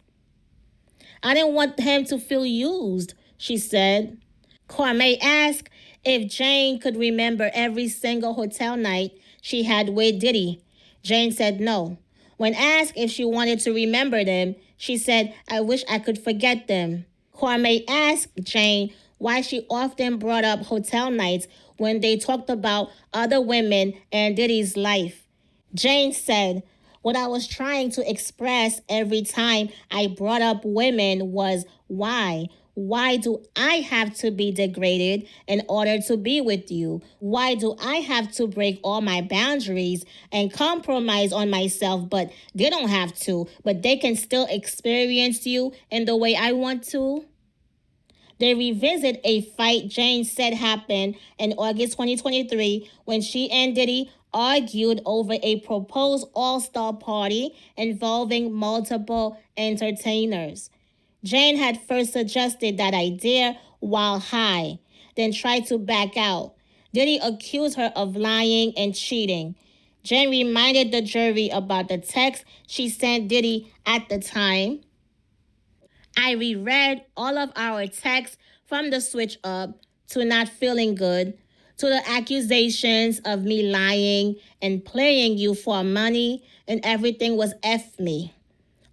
I didn't want him to feel used, she said. Cormier asked if Jane could remember every single hotel night she had with Diddy. Jane said no. When asked if she wanted to remember them, she said, I wish I could forget them. Cormier asked Jane why she often brought up hotel nights when they talked about other women and Diddy's life. Jane said, what I was trying to express every time I brought up women was why. Why do I have to be degraded in order to be with you? Why do I have to break all my boundaries and compromise on myself, but they don't have to, but they can still experience you in the way I want to? They revisit a fight Jane said happened in August 2023 when she and Diddy argued over a proposed all-star party involving multiple entertainers. Jane had first suggested that idea while high, then tried to back out. Diddy accused her of lying and cheating. Jane reminded the jury about the text she sent Diddy at the time. I reread all of our texts from the switch up to not feeling good, to the accusations of me lying and playing you for money, and everything was F me.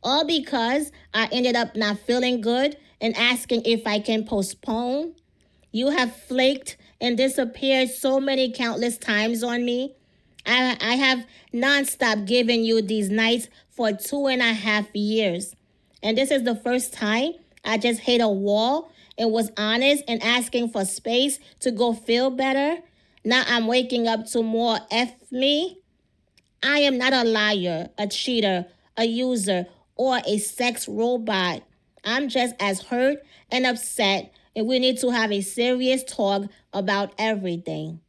All because I ended up not feeling good and asking if I can postpone. You have flaked and disappeared so many countless times on me. I have nonstop given you these nights for 2.5 years. And this is the first time I just hit a wall and was honest and asking for space to go feel better. Now I'm waking up to more F me. I am not a liar, a cheater, a user, or a sex robot. I'm just as hurt and upset, and we need to have a serious talk about everything.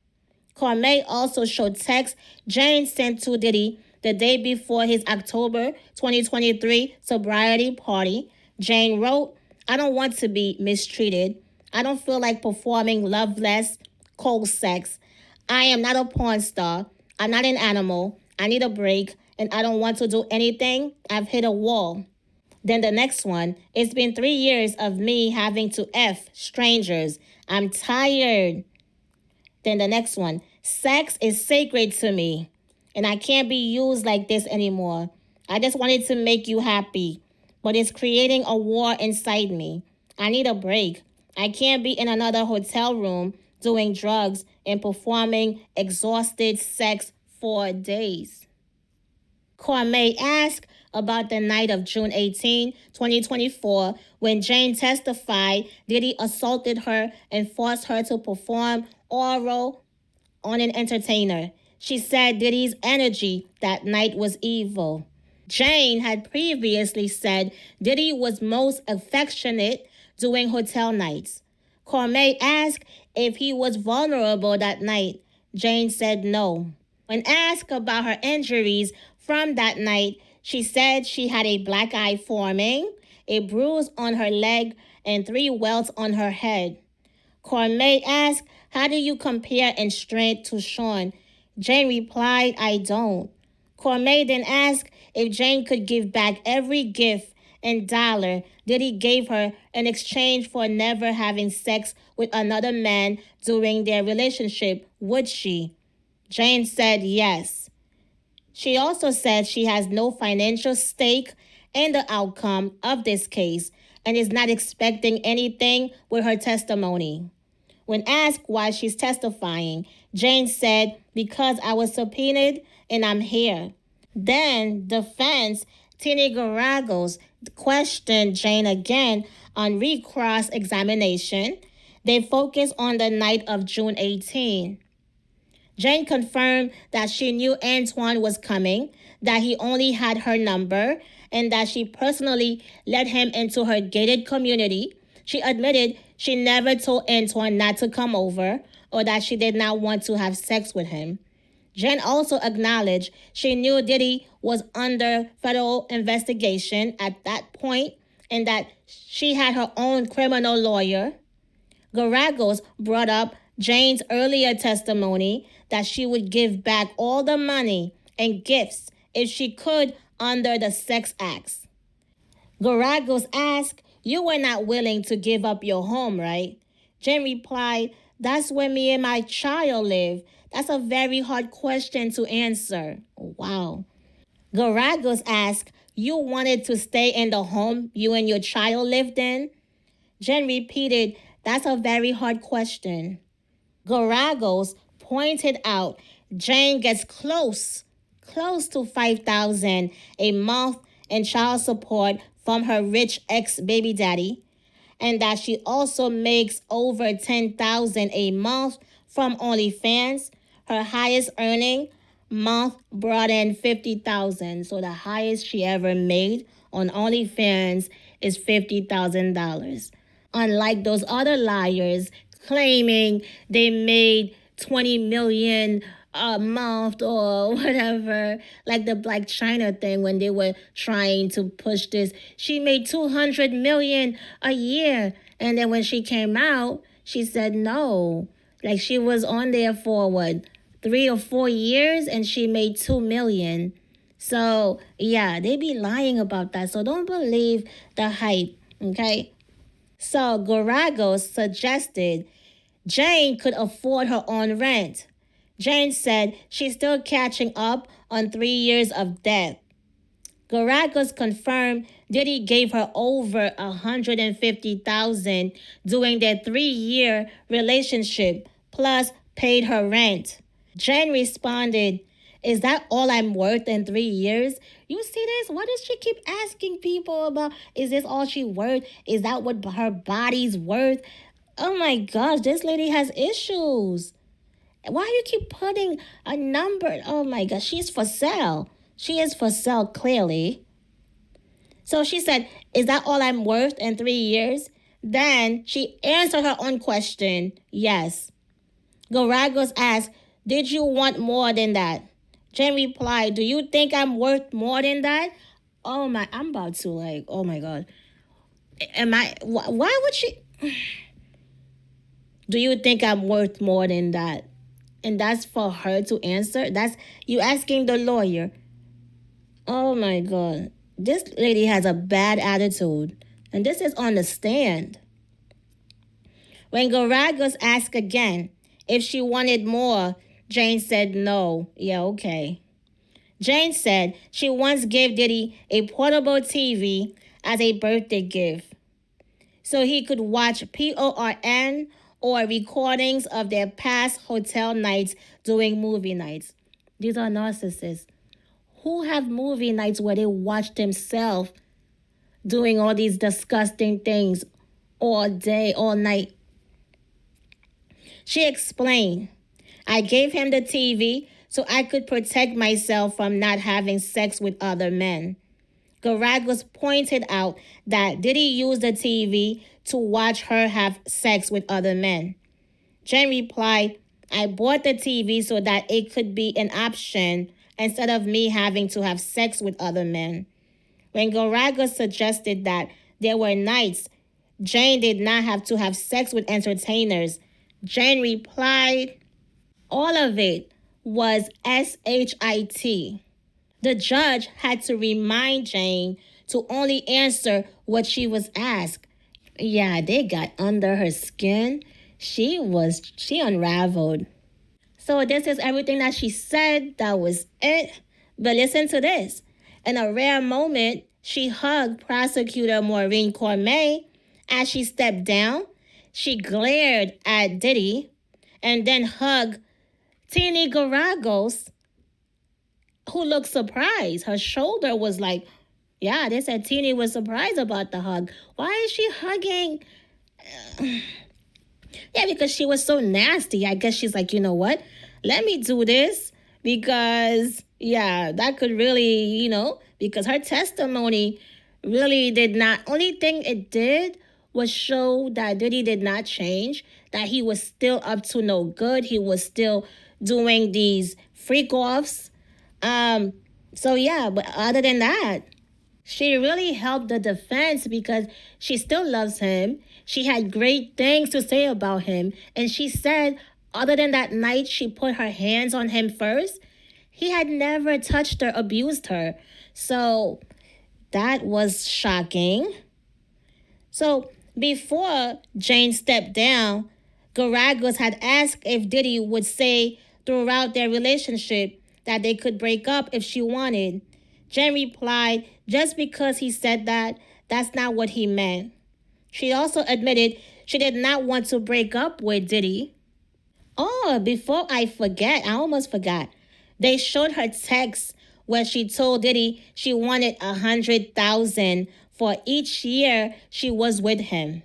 Cormier also showed texts Jane sent to Diddy the day before his October 2023 sobriety party. Jane wrote, I don't want to be mistreated. I don't feel like performing loveless, cold sex. I am not a porn star. I'm not an animal. I need a break, and I don't want to do anything. I've hit a wall. Then the next one, it's been 3 years of me having to F strangers. I'm tired. Then the next one, sex is sacred to me, and I can't be used like this anymore. I just wanted to make you happy, but it's creating a war inside me. I need a break. I can't be in another hotel room doing drugs and performing exhausted sex for days. Cormier asked about the night of June 18, 2024, when Jane testified Diddy assaulted her and forced her to perform oral on an entertainer. She said Diddy's energy that night was evil. Jane had previously said Diddy was most affectionate during hotel nights. Cormier asked if he was vulnerable that night. Jane said no. When asked about her injuries from that night, she said she had a black eye forming, a bruise on her leg, and 3 welts on her head. Cormay asked, how do you compare in strength to Sean? Jane replied, I don't. Cormay then asked if Jane could give back every gift and dollar Diddy gave her in exchange for never having sex with another man during their relationship, would she? Jane said yes. She also said she has no financial stake in the outcome of this case and is not expecting anything with her testimony. When asked why she's testifying, Jane said, because I was subpoenaed and I'm here. Then defense Tini Garagos questioned Jane again on recross examination. They focused on the night of June 18. Jane confirmed that she knew Antoine was coming, that he only had her number, and that she personally led him into her gated community. She admitted she never told Antoine not to come over or that she did not want to have sex with him. Jen also acknowledged she knew Diddy was under federal investigation at that point and that she had her own criminal lawyer. Garagos brought up Jane's earlier testimony that she would give back all the money and gifts if she could under the Sex Acts. Garagos asked, you were not willing to give up your home, right? Jane replied, that's where me and my child live. That's a very hard question to answer. Wow. Garagos asked, you wanted to stay in the home you and your child lived in? Jen repeated, that's a very hard question. Garagos pointed out Jane gets close to $5,000 a month in child support from her rich ex-baby daddy, and that she also makes over $10,000 a month from OnlyFans. Her highest earning month brought in $50,000. So the highest she ever made on OnlyFans is $50,000. Unlike those other liars claiming they made $20 million a month or whatever, like the Black China thing when they were trying to push this. She made $200 million a year. And then when she came out, she said no. Like she was on there for 3 or 4 years and she made $2 million. So yeah, they be lying about that. So don't believe the hype, okay? So Garagos suggested Jane could afford her own rent. Jane said she's still catching up on 3 years of debt. Garagos confirmed Diddy gave her over $150,000 during their 3-year relationship, plus paid her rent. Jane responded, is that all I'm worth in 3 years? You see this? Why does she keep asking people about, is this all she worth? Is that what her body's worth? Oh my gosh, this lady has issues. Why do you keep putting a number? Oh my gosh, she's for sale. She is for sale, clearly. So she said, is that all I'm worth in 3 years? Then she answered her own question, yes. Garagos asked, did you want more than that? Jen replied, do you think I'm worth more than that? Oh my, I'm about to oh my God. Why would she? Do you think I'm worth more than that? And that's for her to answer? That's you asking the lawyer. Oh my God. This lady has a bad attitude. And this is on the stand. When Garagos asked again if she wanted more, Jane said no. Yeah, okay. Jane said she once gave Diddy a portable TV as a birthday gift so he could watch PORN or recordings of their past hotel nights during movie nights. These are narcissists who have movie nights where they watch themselves doing all these disgusting things all day, all night. She explained, I gave him the TV so I could protect myself from not having sex with other men. Garagos pointed out that Diddy used the TV to watch her have sex with other men. Jen replied, I bought the TV so that it could be an option instead of me having to have sex with other men. When Garagos suggested that there were nights Jane did not have to have sex with entertainers. Jane replied, all of it was SHIT. The judge had to remind Jane to only answer what she was asked. Yeah, they got under her skin. She unraveled. So this is everything that she said. That was it. But listen to this. In a rare moment, she hugged Prosecutor Maureen Cormier as she stepped down. She glared at Diddy and then hugged Tini Garagos, who looked surprised. Her shoulder was like, yeah, they said Tini was surprised about the hug. Why is she hugging? Yeah, because she was so nasty. I guess she's like, you know what? Let me do this because, yeah, that could really, because her testimony really did not, only thing it did was show that Diddy did not change, that he was still up to no good. He was still doing these freak offs. So yeah, but other than that, she really helped the defense because she still loves him. She had great things to say about him. And she said, other than that night she put her hands on him first, he had never touched her, abused her. So that was shocking. So before Jane stepped down, Garagos had asked if Diddy would say throughout their relationship that they could break up if she wanted. Jen replied, just because he said that, that's not what he meant. She also admitted she did not want to break up with Diddy. Oh, before I forget, I almost forgot. They showed her text where she told Diddy she wanted $100,000 for each year she was with him.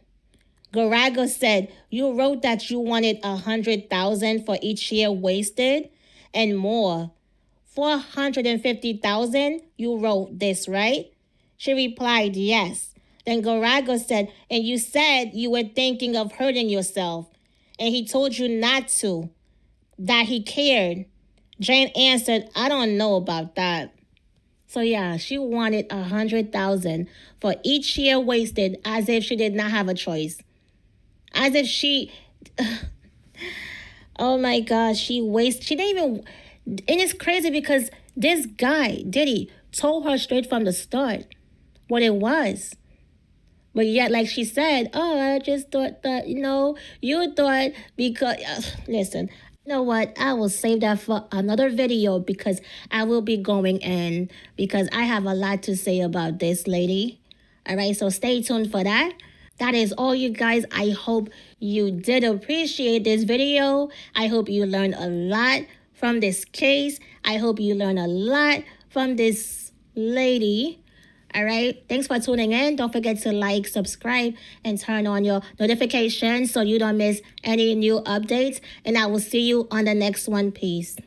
Garagos said, you wrote that you wanted $100,000 for each year wasted and more. $450,000, you wrote this, right? She replied, yes. Then Garagos said, and you said you were thinking of hurting yourself. And he told you not to, that he cared. Jane answered, I don't know about that. So yeah, she wanted $100,000 for each year wasted, as if she did not have a choice. As if she, oh my gosh, she didn't even, and it's crazy because this guy, Diddy, told her straight from the start what it was. But yet, like she said, oh, I just thought that, you thought because, listen, you know what? I will save that for another video because I will be going in because I have a lot to say about this lady. All right, so stay tuned for that. That is all, you guys. I hope you did appreciate this video. I hope you learned a lot from this case. I hope you learned a lot from this lady. All right. Thanks for tuning in. Don't forget to like, subscribe, and turn on your notifications so you don't miss any new updates. And I will see you on the next one. Peace.